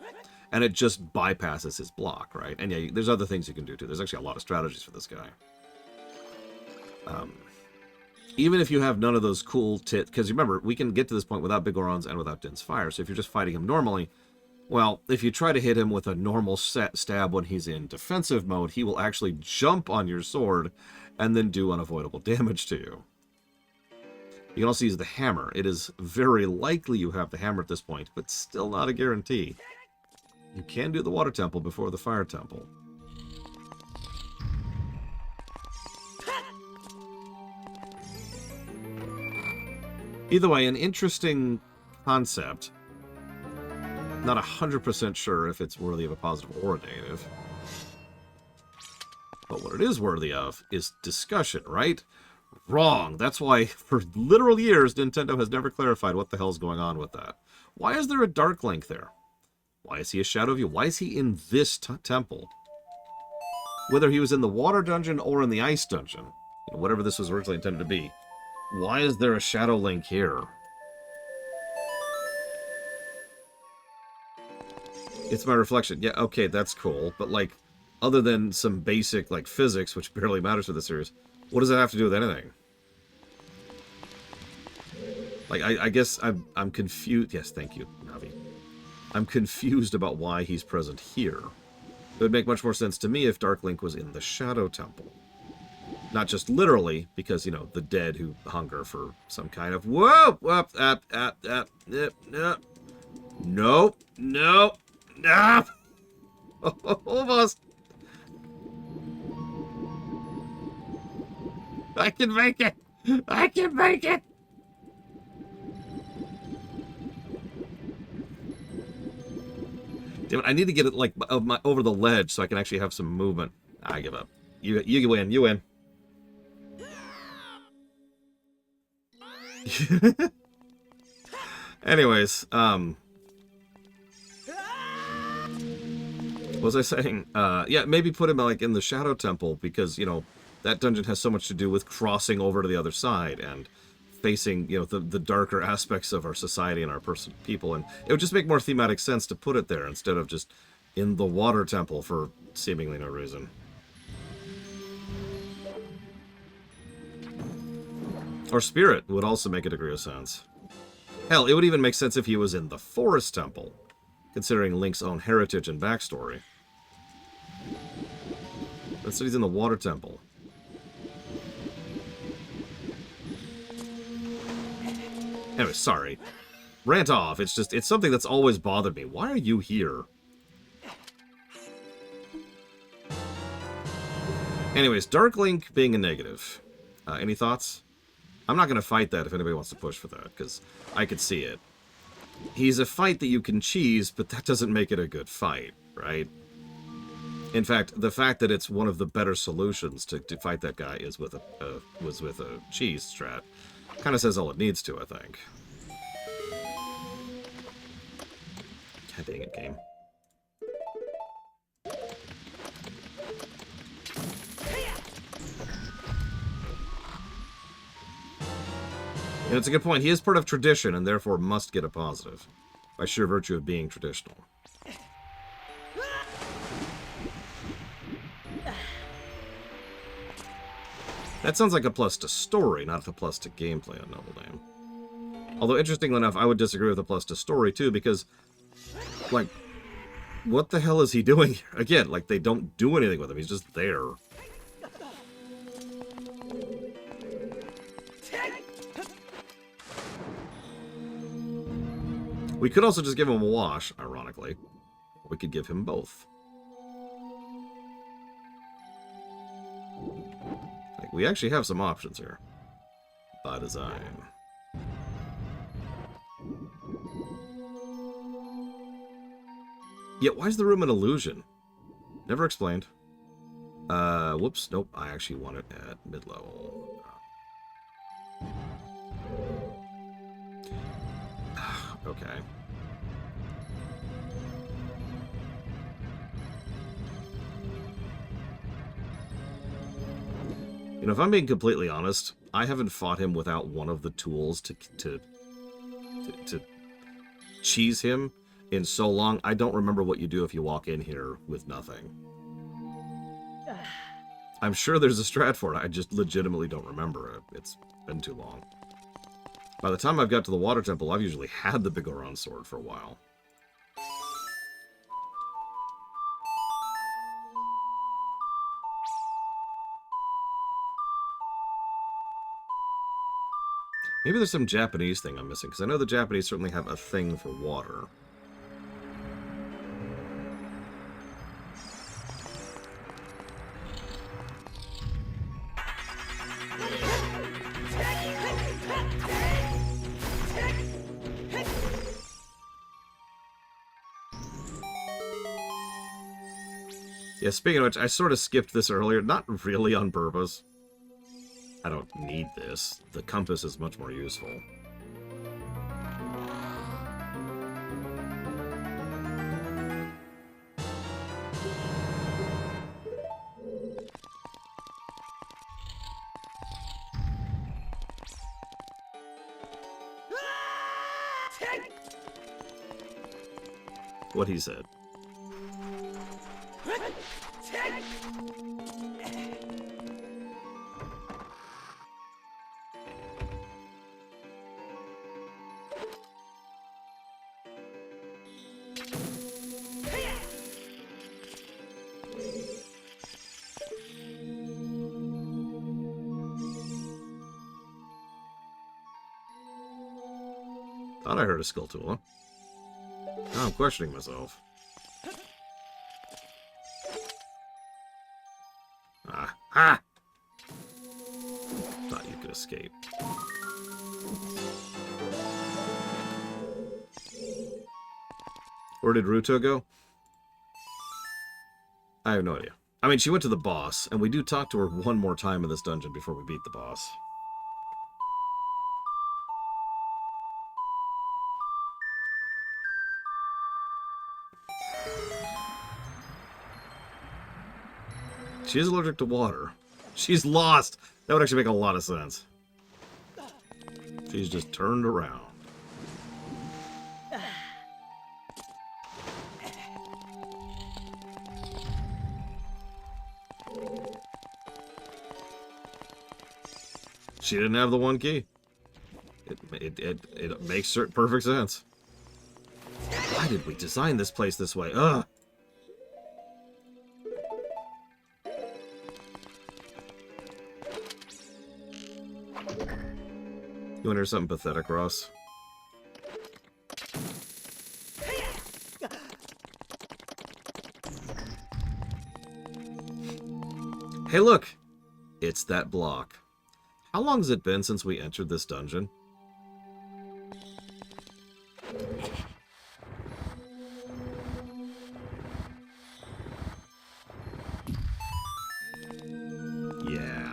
and it just bypasses his block, right? And yeah, there's other things you can do too. There's actually a lot of strategies for this guy. Even if you have none of those cool because remember, we can get to this point without Bigorons and without Din's Fire. So if you're just fighting him normally, well, if you try to hit him with a normal stab when he's in defensive mode, he will actually jump on your sword and then do unavoidable damage to you. You can also use the hammer. It is very likely you have the hammer at this point, but still not a guarantee. You can do the water temple before the fire temple. Either way, an interesting concept. Not 100% sure if it's worthy of a positive or a negative. But what it is worthy of is discussion, right? Wrong. That's why, for literal years, Nintendo has never clarified what the hell's going on with that. Why is there a Dark Link there? Why is he a Shadow of You? Why is he in this temple? Whether he was in the Water Dungeon or in the Ice Dungeon, whatever this was originally intended to be, why is there a Shadow Link here? It's my reflection. Yeah, okay, that's cool. But, like, other than some basic, like, physics, which barely matters for the series, what does that have to do with anything? Like, I guess I'm confused. Yes, thank you, Navi. I'm confused about why he's present here. It would make much more sense to me if Dark Link was in the Shadow Temple. Not just literally, because, you know, the dead who hunger for some kind of... Whoa! Whoop! Nope! Nope! Ah! Almost! I can make it! I can make it! Damn it, I need to get it, like, over the ledge so I can actually have some movement. I give up. You win, you win. Anyways, what was I saying? Yeah, maybe put him, like, in the Shadow Temple, because, you know, that dungeon has so much to do with crossing over to the other side and facing, you know, the darker aspects of our society and our people, and it would just make more thematic sense to put it there instead of just in the Water Temple for seemingly no reason. Or Spirit would also make a degree of sense. Hell, it would even make sense if he was in the Forest Temple, considering Link's own heritage and backstory. Instead he's in the Water Temple. Anyway, sorry. Rant off. It's just, it's something that's always bothered me. Why are you here? Anyways, Dark Link being a negative. Any thoughts? I'm not going to fight that if anybody wants to push for that, because I could see it. He's a fight that you can cheese, but that doesn't make it a good fight, right? In fact, the fact that it's one of the better solutions to fight that guy is with a cheese strat. Kind of says all it needs to, I think. God dang it, game. And it's a good point. He is part of tradition and therefore must get a positive, by sheer virtue of being traditional. That sounds like a plus to story, not a plus to gameplay on Noble Name. Although, interestingly enough, I would disagree with the plus to story, too, because, like, what the hell is he doing here? Again, like, they don't do anything with him. He's just there. We could also just give him a wash, ironically. We could give him both. Like, we actually have some options here. By design. Yeah, why is the room an illusion? Never explained. Whoops, nope, I actually want it at mid-level. Okay. You know, if I'm being completely honest, I haven't fought him without one of the tools to cheese him in so long. I don't remember what you do if you walk in here with nothing. I'm sure there's a strat for it. I just legitimately don't remember it. It's been too long. By the time I've got to the water temple, I've usually had the big Oran sword for a while. Maybe there's some Japanese thing I'm missing, because I know the Japanese certainly have a thing for water. Yeah, speaking of which, I sort of skipped this earlier, not really on purpose. I don't need this. The compass is much more useful. What he said. Thought I heard a skill tool, huh? Now I'm questioning myself. Ah! Thought you could escape. Where did Ruto go? I have no idea. I mean, she went to the boss, and we do talk to her one more time in this dungeon before we beat the boss. She is allergic to water. She's lost! That would actually make a lot of sense. She's just turned around. She didn't have the one key. It makes perfect sense. Why did we design this place this way? Ugh! You want to hear something pathetic, Ross? Hey, look! It's that block. How long has it been since we entered this dungeon? Yeah.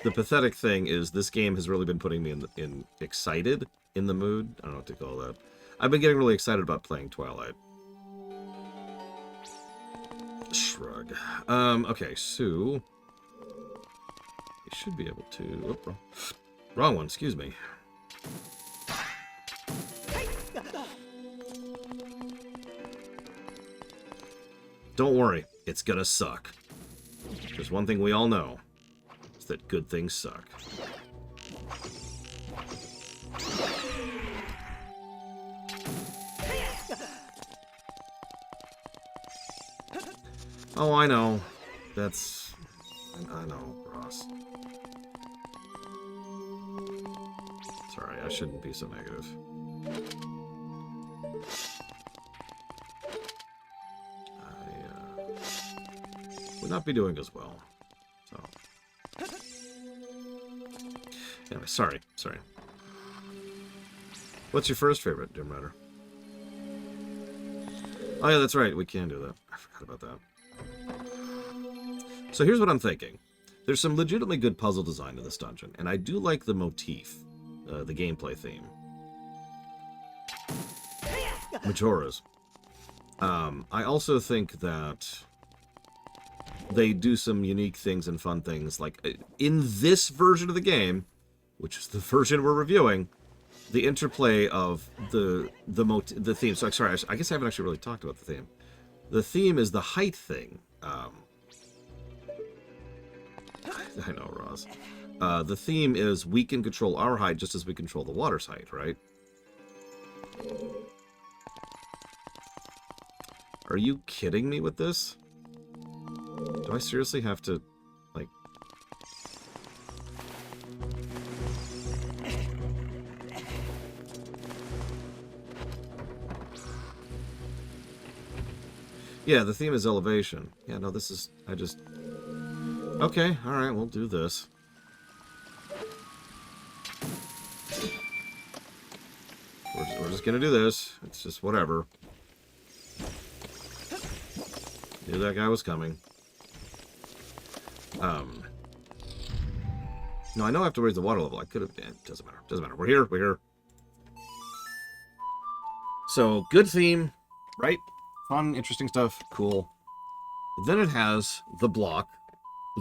The pathetic thing is this game has really been putting me in excited, in the mood. I don't know what to call that. I've been getting really excited about playing Twilight. Shrug. Okay, so you should be able to... Oh, wrong one, excuse me. Don't worry, it's gonna suck. There's one thing we all know. It's that good things suck. Oh, I know. That's... I know, Ross. Sorry, I shouldn't be so negative. Would not be doing as well. So. Anyway, sorry. What's your first favorite, Doom Rider? Oh yeah, that's right. We can do that. I forgot about that. So here's what I'm thinking. There's some legitimately good puzzle design in this dungeon, and I do like the motif, the gameplay theme. Majora's. I also think that they do some unique things and fun things. Like, in this version of the game, which is the version we're reviewing, the interplay of the theme. So, sorry, I guess I haven't actually really talked about the theme. The theme is the height thing. I know, Ross. The theme is we can control our height just as we control the water's height, right? Are you kidding me with this? Do I seriously have to, like... Yeah, the theme is elevation. Yeah, no, this is... I just... Okay, alright, we'll do this. We're just gonna do this. It's just whatever. Knew that guy was coming. No, I know I have to raise the water level. I could have... It doesn't matter. Doesn't matter. We're here. We're here. So, good theme, right? Fun, interesting stuff. Cool. Then it has the block,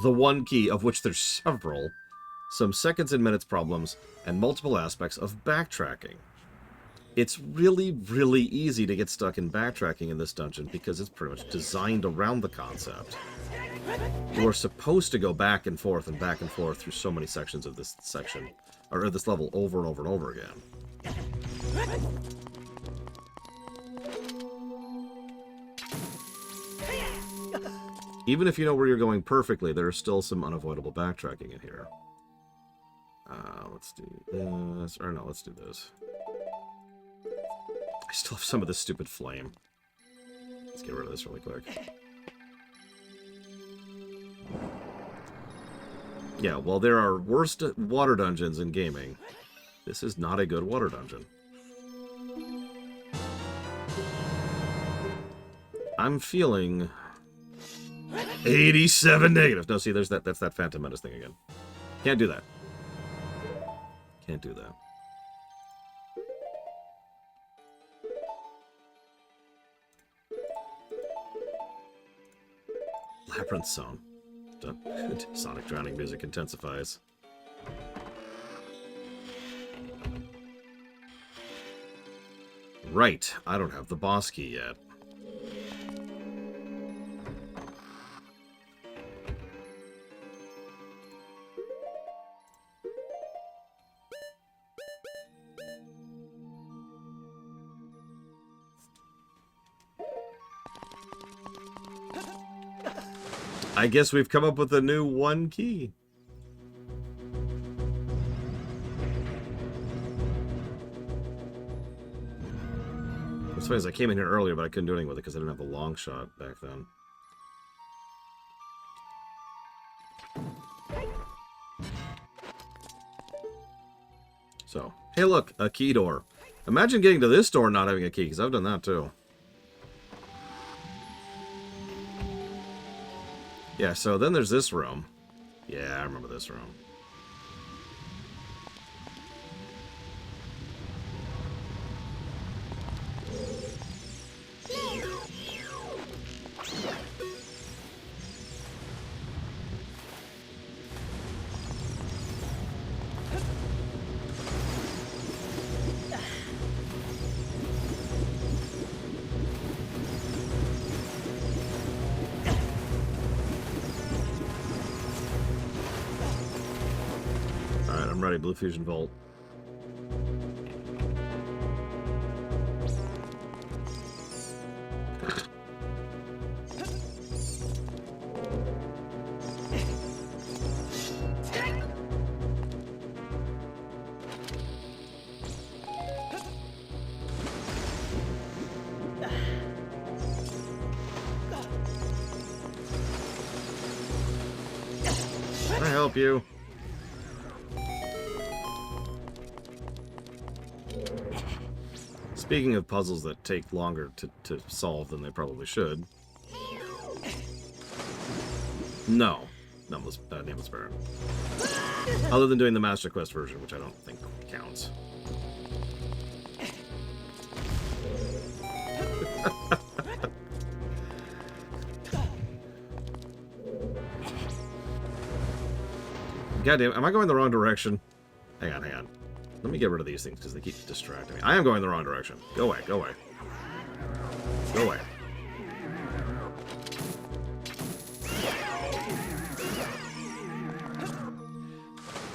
the one key, of which there's several, some seconds and minutes problems, and multiple aspects of backtracking. It's really, really easy to get stuck in backtracking in this dungeon because it's pretty much designed around the concept. You are supposed to go back and forth through so many sections of this section, or this level over and over and over again. Even if you know where you're going perfectly, there is still some unavoidable backtracking in here. Let's do this. Or no, let's do this. I still have some of this stupid flame. Let's get rid of this really quick. Yeah, well, there are worse water dungeons in gaming. This is not a good water dungeon. I'm feeling 87 negative. No, see, there's that. That's that Phantom Menace thing again. Can't do that. Can't do that. Labyrinth Zone. Sonic drowning music intensifies. Right, I don't have the boss key yet. I guess we've come up with a new one key. What's funny is I came in here earlier, but I couldn't do anything with it because I didn't have the long shot back then. So, hey look, a key door. Imagine getting to this door and not having a key, because I've done that too. Yeah, so then there's this room. Yeah, I remember this room. Ready, Blue Fusion Volt. Can I help you? Speaking of puzzles that take longer to solve than they probably should. No. Nameless Baron. Other than doing the Master Quest version, which I don't think counts. Goddamn, am I going the wrong direction? Hang on, hang on. Let me get rid of these things because they keep distracting me. I am going the wrong direction. Go away, go away. Go away.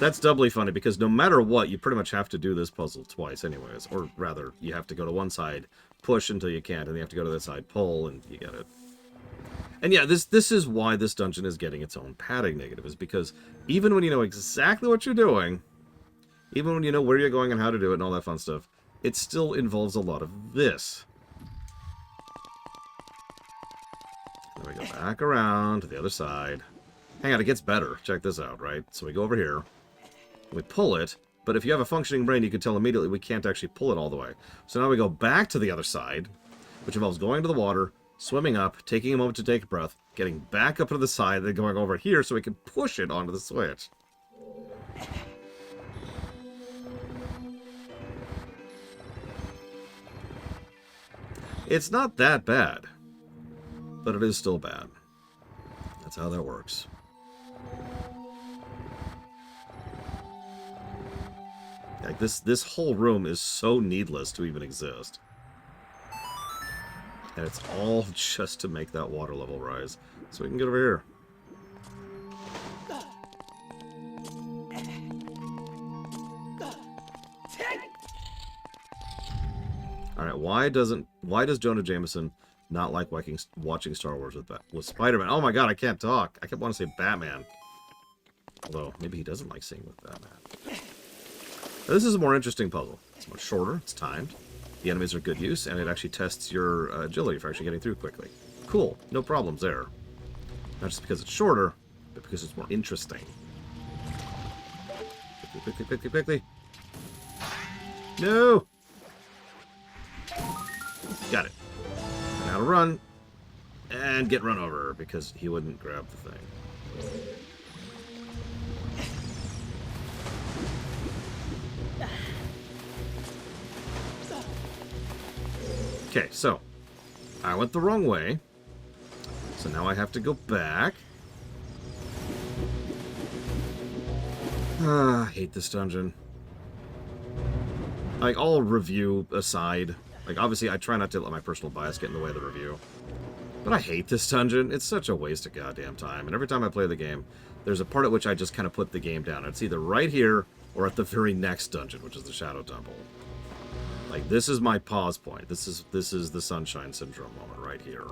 That's doubly funny because no matter what, you pretty much have to do this puzzle twice anyways. Or rather, you have to go to one side, push until you can't, and then you have to go to the side, pull, and you get it. And yeah, this is why this dungeon is getting its own padding negative, is because even when you know exactly what you're doing, even when you know where you're going and how to do it and all that fun stuff, it still involves a lot of this. Then we go back around to the other side. Hang on, it gets better. Check this out, right? So we go over here. We pull it, but if you have a functioning brain, you can tell immediately we can't actually pull it all the way. So now we go back to the other side, which involves going to the water, swimming up, taking a moment to take a breath, getting back up to the side, then going over here so we can push it onto the switch. It's not that bad, but it is still bad. That's how that works. Like this whole room is so needless to even exist. And it's all just to make that water level rise. So we can get over here. Alright, why does Jonah Jameson not like watching Star Wars with Spider-Man? Oh my god, I can't talk. I kept wanting to say Batman. Although, maybe he doesn't like seeing with Batman. Now, this is a more interesting puzzle. It's much shorter, it's timed, the enemies are good use, and it actually tests your agility for actually getting through quickly. Cool, no problems there. Not just because it's shorter, but because it's more interesting. Quickly, quickly, quickly, quickly. No! Got it. Now to run, and get run over, because he wouldn't grab the thing. Okay, so I went the wrong way. So now I have to go back. I hate this dungeon. Like, all review aside, like, obviously I try not to let my personal bias get in the way of the review. But I hate this dungeon. It's such a waste of goddamn time. And every time I play the game, there's a part at which I just kind of put the game down. It's either right here or at the very next dungeon, which is the Shadow Temple. Like, this is my pause point. This is the Sunshine Syndrome moment right here.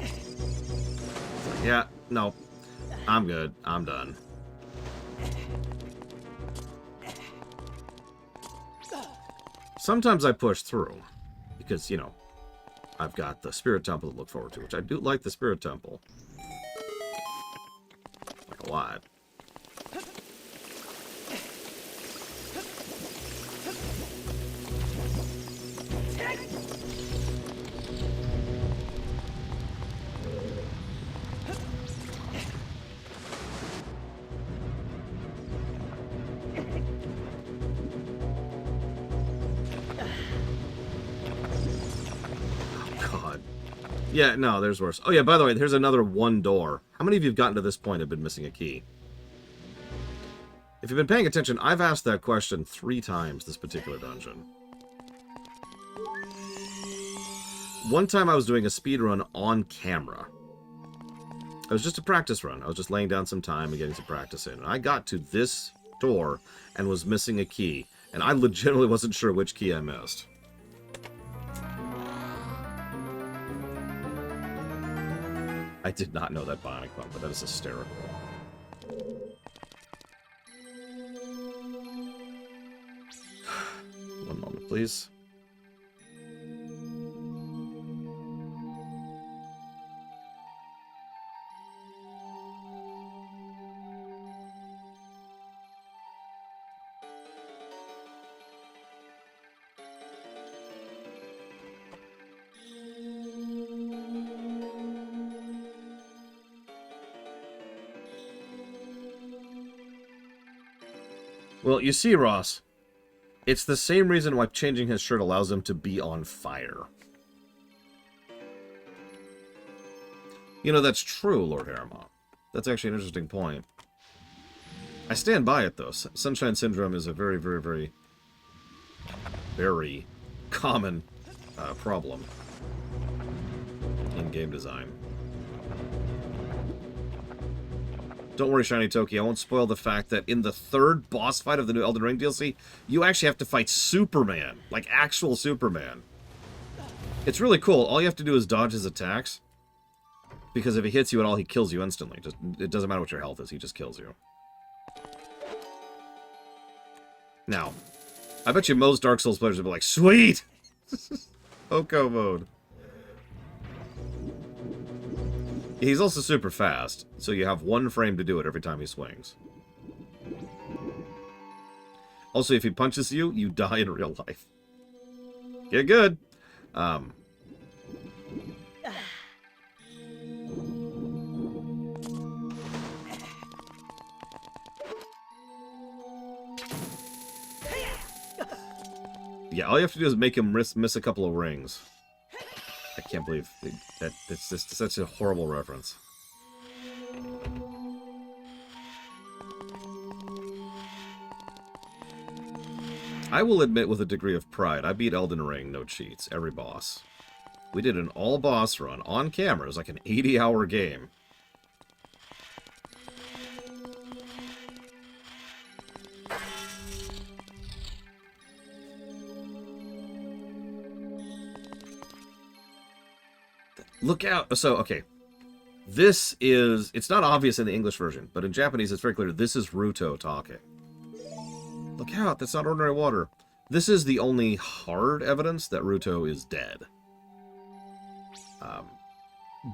It's like, yeah, no, I'm good. I'm done. Sometimes I push through because, you know, I've got the Spirit Temple to look forward to, which I do like the Spirit Temple. Like a lot. Yeah, no, there's worse. Oh yeah, by the way, here's another one door. How many of you have gotten to this point and have been missing a key? If you've been paying attention, I've asked that question 3 times this particular dungeon. One time I was doing a speed run on camera. It was just a practice run. I was just laying down some time and getting some practice in. And I got to this door and was missing a key. And I legitimately wasn't sure which key I missed. I did not know that bionic bump, but that is hysterical. One moment, please. Well, you see, Ross, it's the same reason why changing his shirt allows him to be on fire. You know, that's true, Lord Harriman. That's actually an interesting point. I stand by it, though. Sunshine Syndrome is a very, very, very, very common problem in game design. Don't worry, Shiny Toki, I won't spoil the fact that in the third boss fight of the new Elden Ring DLC, you actually have to fight Superman. Like, actual Superman. It's really cool. All you have to do is dodge his attacks. Because if he hits you at all, he kills you instantly. It doesn't matter what your health is, he just kills you. Now, I bet you most Dark Souls players would be like, sweet! Oko mode. He's also super fast, so you have 1 frame to do it every time he swings. Also, if he punches you, you die in real life. Get good! Yeah, all you have to do is make him miss a couple of rings. I can't believe that's just such a horrible reference. I will admit with a degree of pride, I beat Elden Ring, no cheats, every boss. We did an all-boss run on camera. It was like an 80-hour game. Look out. So, okay. This is... It's not obvious in the English version, but in Japanese it's very clear. This is Ruto talking. Look out. That's not ordinary water. This is the only hard evidence that Ruto is dead.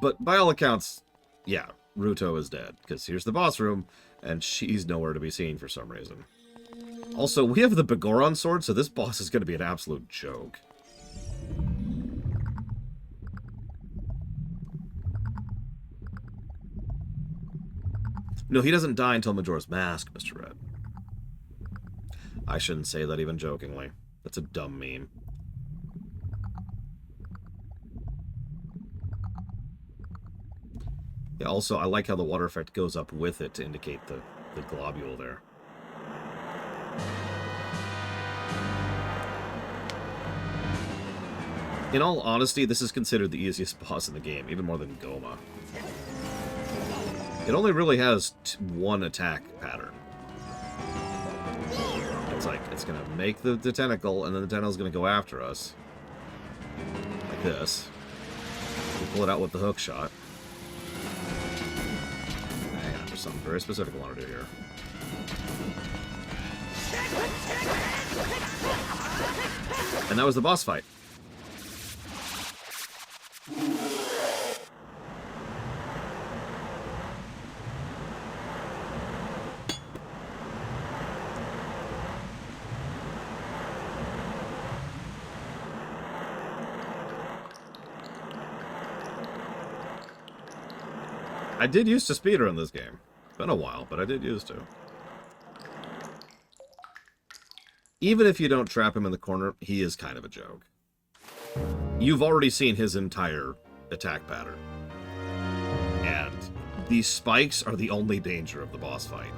But by all accounts, yeah, Ruto is dead. Because here's the boss room, and she's nowhere to be seen for some reason. Also, we have the Begoron sword, so this boss is going to be an absolute joke. No, he doesn't die until Majora's Mask, Mr. Red. I shouldn't say that even jokingly. That's a dumb meme. Yeah, also, I like how the water effect goes up with it to indicate the globule there. In all honesty, this is considered the easiest boss in the game, even more than Goma. It only really has 1 attack pattern. It's like, it's going to make the tentacle, and then the tentacle's going to go after us. Like this. We pull it out with the hook shot. Hang on, there's something very specific I want to do here. And that was the boss fight. I did used to speedrun this game. It's been a while, but I did used to. Even if you don't trap him in the corner, he is kind of a joke. You've already seen his entire attack pattern. And these spikes are the only danger of the boss fight.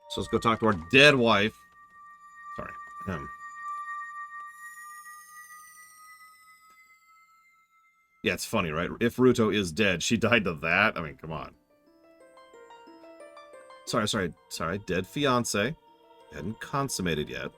So let's go talk to our dead wife. Sorry. Yeah, it's funny, right? If Ruto is dead, she died to that? I mean, come on. Sorry. Dead fiance. Hadn't consummated yet.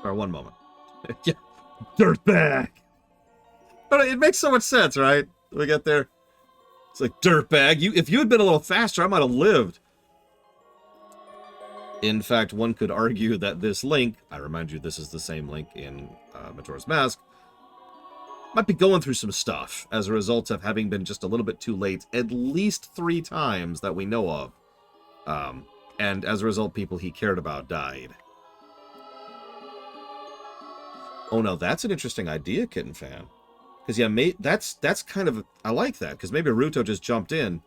Or 1 moment. Yeah, dirtbag. But it makes so much sense, right? We get there. It's like, dirtbag, if you had been a little faster, I might have lived. In fact, one could argue that this Link, I remind you, this is the same Link in Majora's Mask, might be going through some stuff as a result of having been just a little bit too late at least 3 times that we know of. And as a result, people he cared about died. Oh, no, that's an interesting idea, Kitten Fan. Because, yeah, that's kind of... I like that, because maybe Ruto just jumped in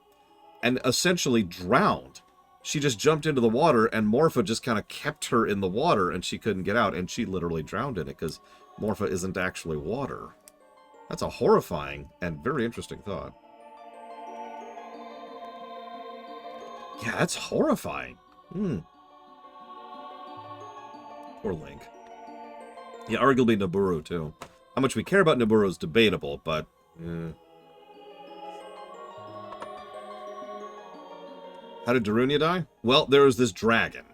and essentially drowned. She just jumped into the water, and Morpha just kind of kept her in the water, and she couldn't get out, and she literally drowned in it, because Morpha isn't actually water. That's a horrifying and very interesting thought. Yeah, that's horrifying. Poor Link. Yeah, arguably Nabooru, too. How much we care about Nabooru is debatable, but... How did Darunia die? Well, there was this dragon.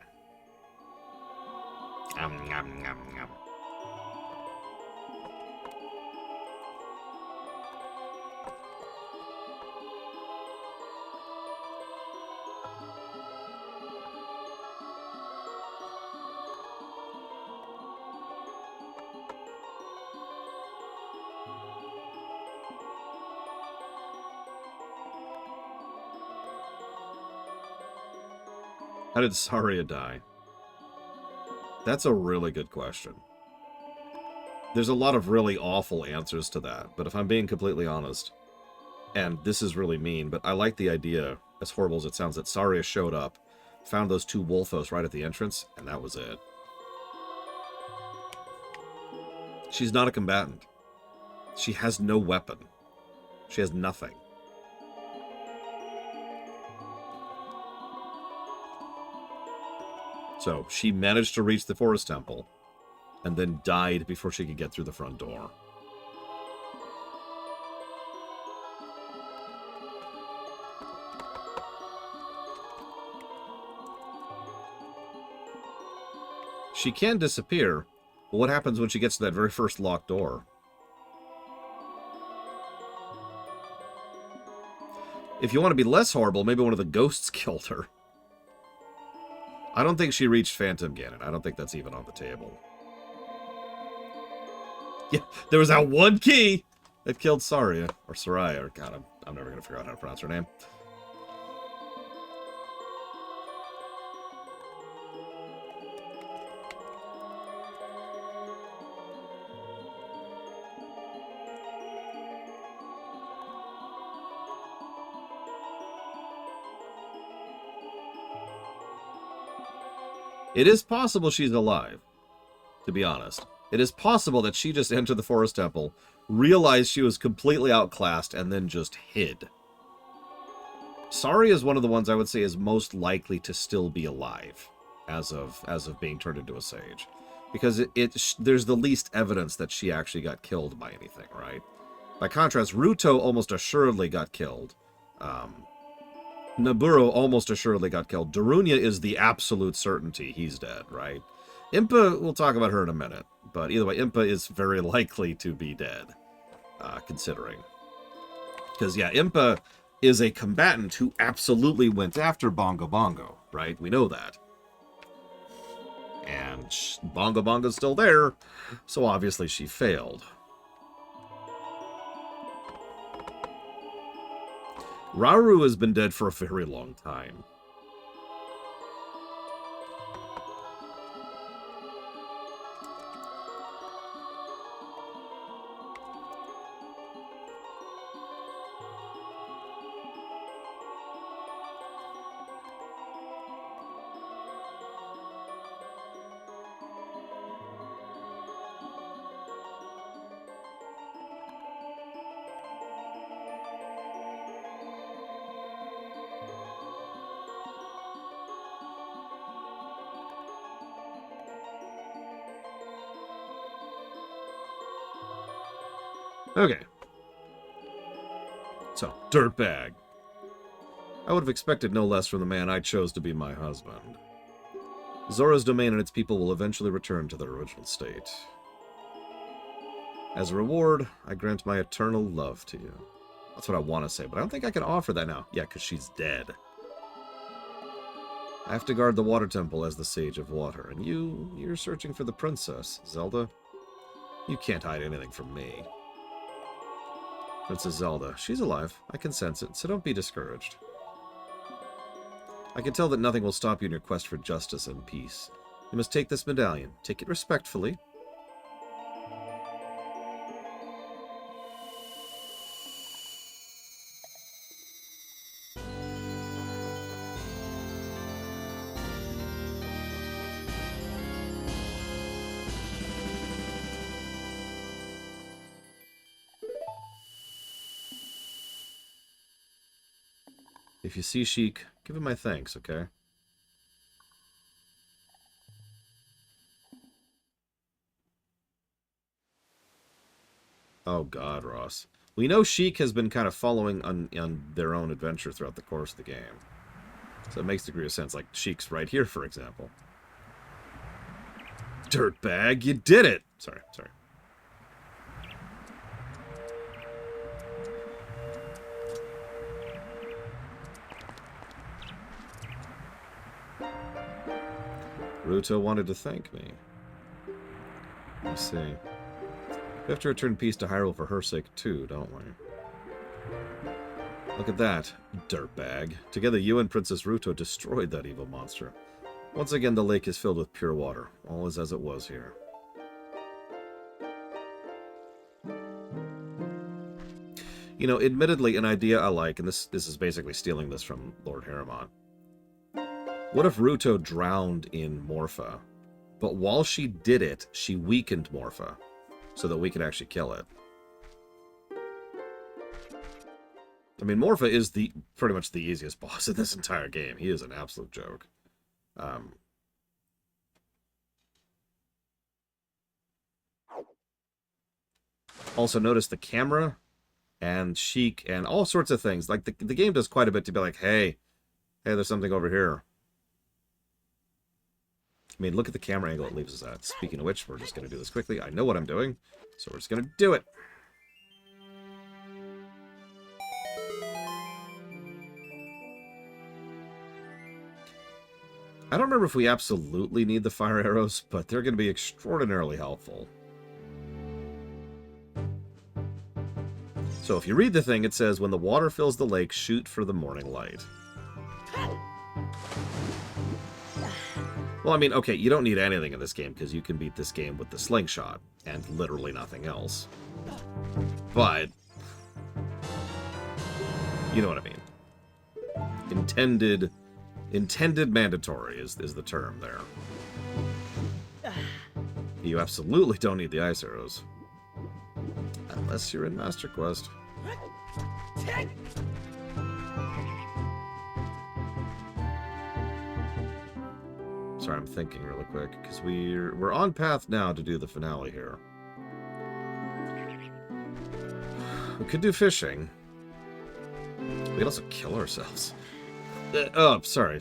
How did Saria die? That's a really good question. There's a lot of really awful answers to that, but if I'm being completely honest, and this is really mean, but I like the idea, as horrible as it sounds, that Saria showed up, found those 2 Wolfos right at the entrance, and that was it. She's not a combatant. She has no weapon. She has nothing. So, she managed to reach the Forest Temple, and then died before she could get through the front door. She can disappear, but what happens when she gets to that very first locked door? If you want to be less horrible, maybe one of the ghosts killed her. I don't think she reached Phantom Ganon. I don't think that's even on the table. Yeah, there was that one key that killed Saria. Or Soraya. Or God, I'm never going to figure out how to pronounce her name. It is possible she's alive, to be honest. It is possible that she just entered the Forest Temple, realized she was completely outclassed, and then just hid. Saria is one of the ones I would say is most likely to still be alive as of being turned into a sage. Because there's the least evidence that she actually got killed by anything, right? By contrast, Ruto almost assuredly got killed. Nabooru almost assuredly got killed. Darunia is the absolute certainty he's dead, right? Impa, we'll talk about her in a minute. But either way, Impa is very likely to be dead, considering. Because, yeah, Impa is a combatant who absolutely went after Bongo Bongo, right? We know that. And Bongo Bongo's still there, so obviously she failed. Rauru has been dead for a very long time. Okay. So, dirtbag. I would have expected no less from the man I chose to be my husband. Zora's domain and its people will eventually return to their original state. As a reward, I grant my eternal love to you. That's what I want to say, but I don't think I can offer that now. Yeah, because she's dead. I have to guard the water temple as the Sage of Water, and you're searching for the princess, Zelda. You can't hide anything from me. Princess Zelda. She's alive. I can sense it, so don't be discouraged. I can tell that nothing will stop you in your quest for justice and peace. You must take this medallion. Take it respectfully. If you see Sheik, give him my thanks, okay? Oh god, Ross. We know Sheik has been kind of following on their own adventure throughout the course of the game. So it makes a degree of sense, like Sheik's right here, for example. Dirtbag, you did it! Sorry. Ruto wanted to thank me. Let me see. We have to return peace to Hyrule for her sake, too, don't we? Look at that, dirtbag. Together, you and Princess Ruto destroyed that evil monster. Once again, the lake is filled with pure water. All is as it was here. You know, admittedly, an idea I like, and this is basically stealing this from Lord Harriman. What if Ruto drowned in Morpha? But while she did it, she weakened Morpha, so that we could actually kill it. I mean, Morpha is pretty much the easiest boss in this entire game. He is an absolute joke. Also, notice the camera and Sheik and all sorts of things. Like, the game does quite a bit to be like, hey, there's something over here. I mean, look at the camera angle it leaves us at. Speaking of which, we're just going to do this quickly. I know what I'm doing, so we're just going to do it. I don't remember if we absolutely need the fire arrows, but they're going to be extraordinarily helpful. So if you read the thing, it says, when the water fills the lake, shoot for the morning light. Well, I mean, okay, you don't need anything in this game, because you can beat this game with the slingshot, and literally nothing else. But, you know what I mean. Intended mandatory is the term there. You absolutely don't need the ice arrows. Unless you're in Master Quest. Sorry, I'm thinking really quick, because we're on path now to do the finale here. We could do fishing. We could also kill ourselves. Oh, sorry.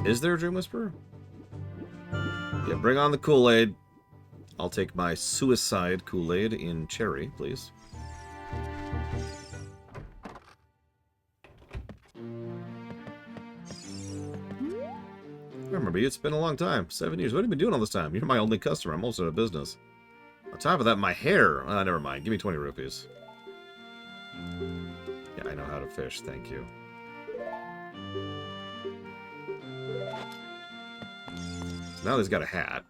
Is there a Dream Whisperer? Yeah, bring on the Kool-Aid. I'll take my suicide Kool-Aid in cherry, please. I remember you. It's been a long time. 7 years. What have you been doing all this time? You're my only customer. I'm also out of business. On top of that, my hair. Never mind. Give me 20 rupees. Yeah, I know how to fish. Thank you. So now he's got a hat.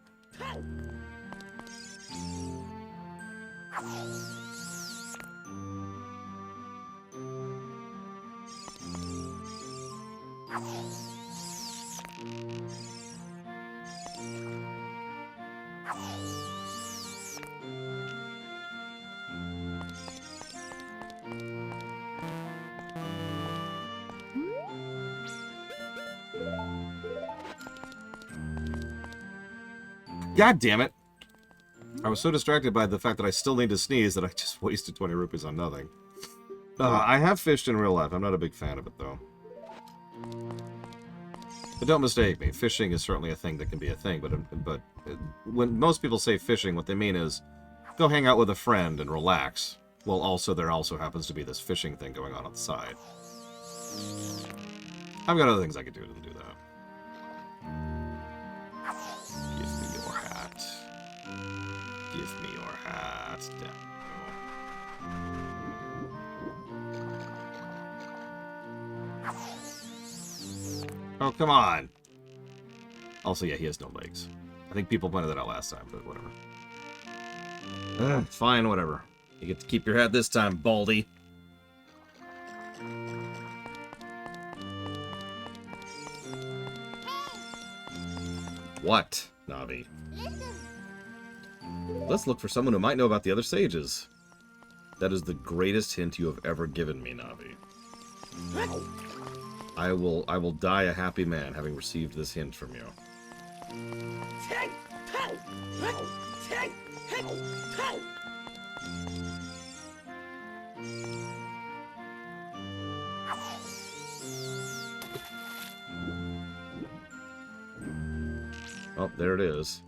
God damn it. I was so distracted by the fact that I still need to sneeze that I just wasted 20 rupees on nothing. I have fished in real life. I'm not a big fan of it, though. But don't mistake me. Fishing is certainly a thing that can be a thing. But when most people say fishing, what they mean is go hang out with a friend and relax. Well, also, there also happens to be this fishing thing going on the side. I've got other things I could do to do that. Give me your hat. Give me your hat. Damn. Oh, come on. Also, yeah, he has no legs. I think people pointed that out last time, but whatever. Fine, whatever. You get to keep your hat this time, Baldy. What, Navi? Let's look for someone who might know about the other sages. That is the greatest hint you have ever given me, Navi. I will die a happy man having received this hint from you. Oh, there it is.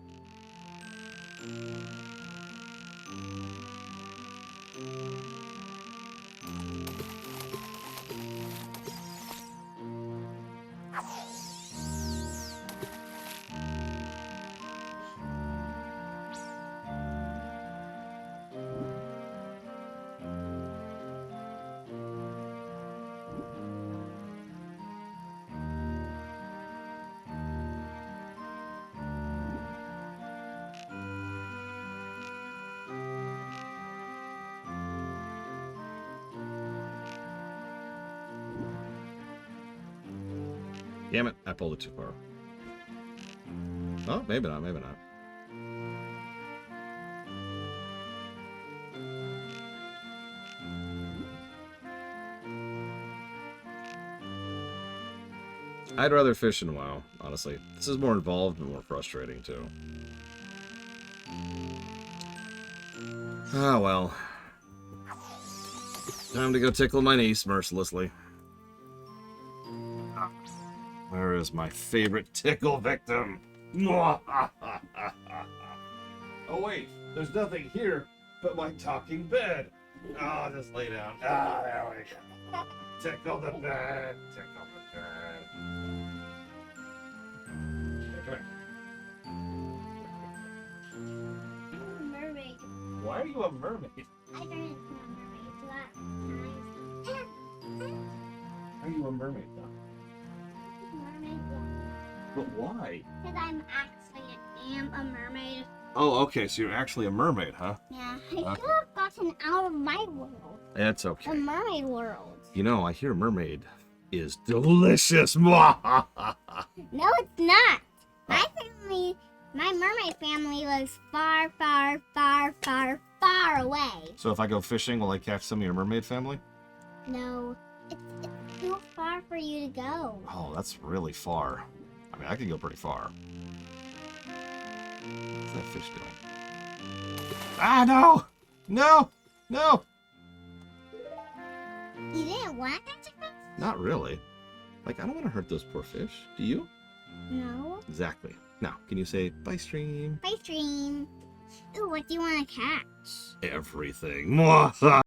Damn it, I pulled it too far. Oh, maybe not, maybe not. I'd rather fish in WoW, honestly. This is more involved and more frustrating, too. Ah, well. Time to go tickle my niece mercilessly. Where is my favorite tickle victim? Oh, wait. There's nothing here but my talking bed. Oh, just lay down. Ah, there we go. Tickle the bed. Tickle the bed. Here, come I'm a mermaid. here. Why are you a mermaid? I turned into a mermaid last time. Are you a mermaid, though? Mermaid, But why? because I'm actually am a mermaid. Oh, okay, so you're actually a mermaid, huh? Yeah, I should have gotten out of my world, That's the okay. mermaid world. You know, I hear mermaid is delicious. No, it's not. My family, my mermaid family lives far, far, far, far, far away. So if I go fishing, will I catch some of your mermaid family? No, it's too far for you to go. Oh, that's really far. I mean, I could go pretty far. What's that fish doing? Ah, no! No! No! You didn't want that chicken? Not really. Like, I don't want to hurt those poor fish. Do you? No. Exactly. Now, can you say, bye, stream? Bye, stream. Ooh, what do you want to catch? Everything.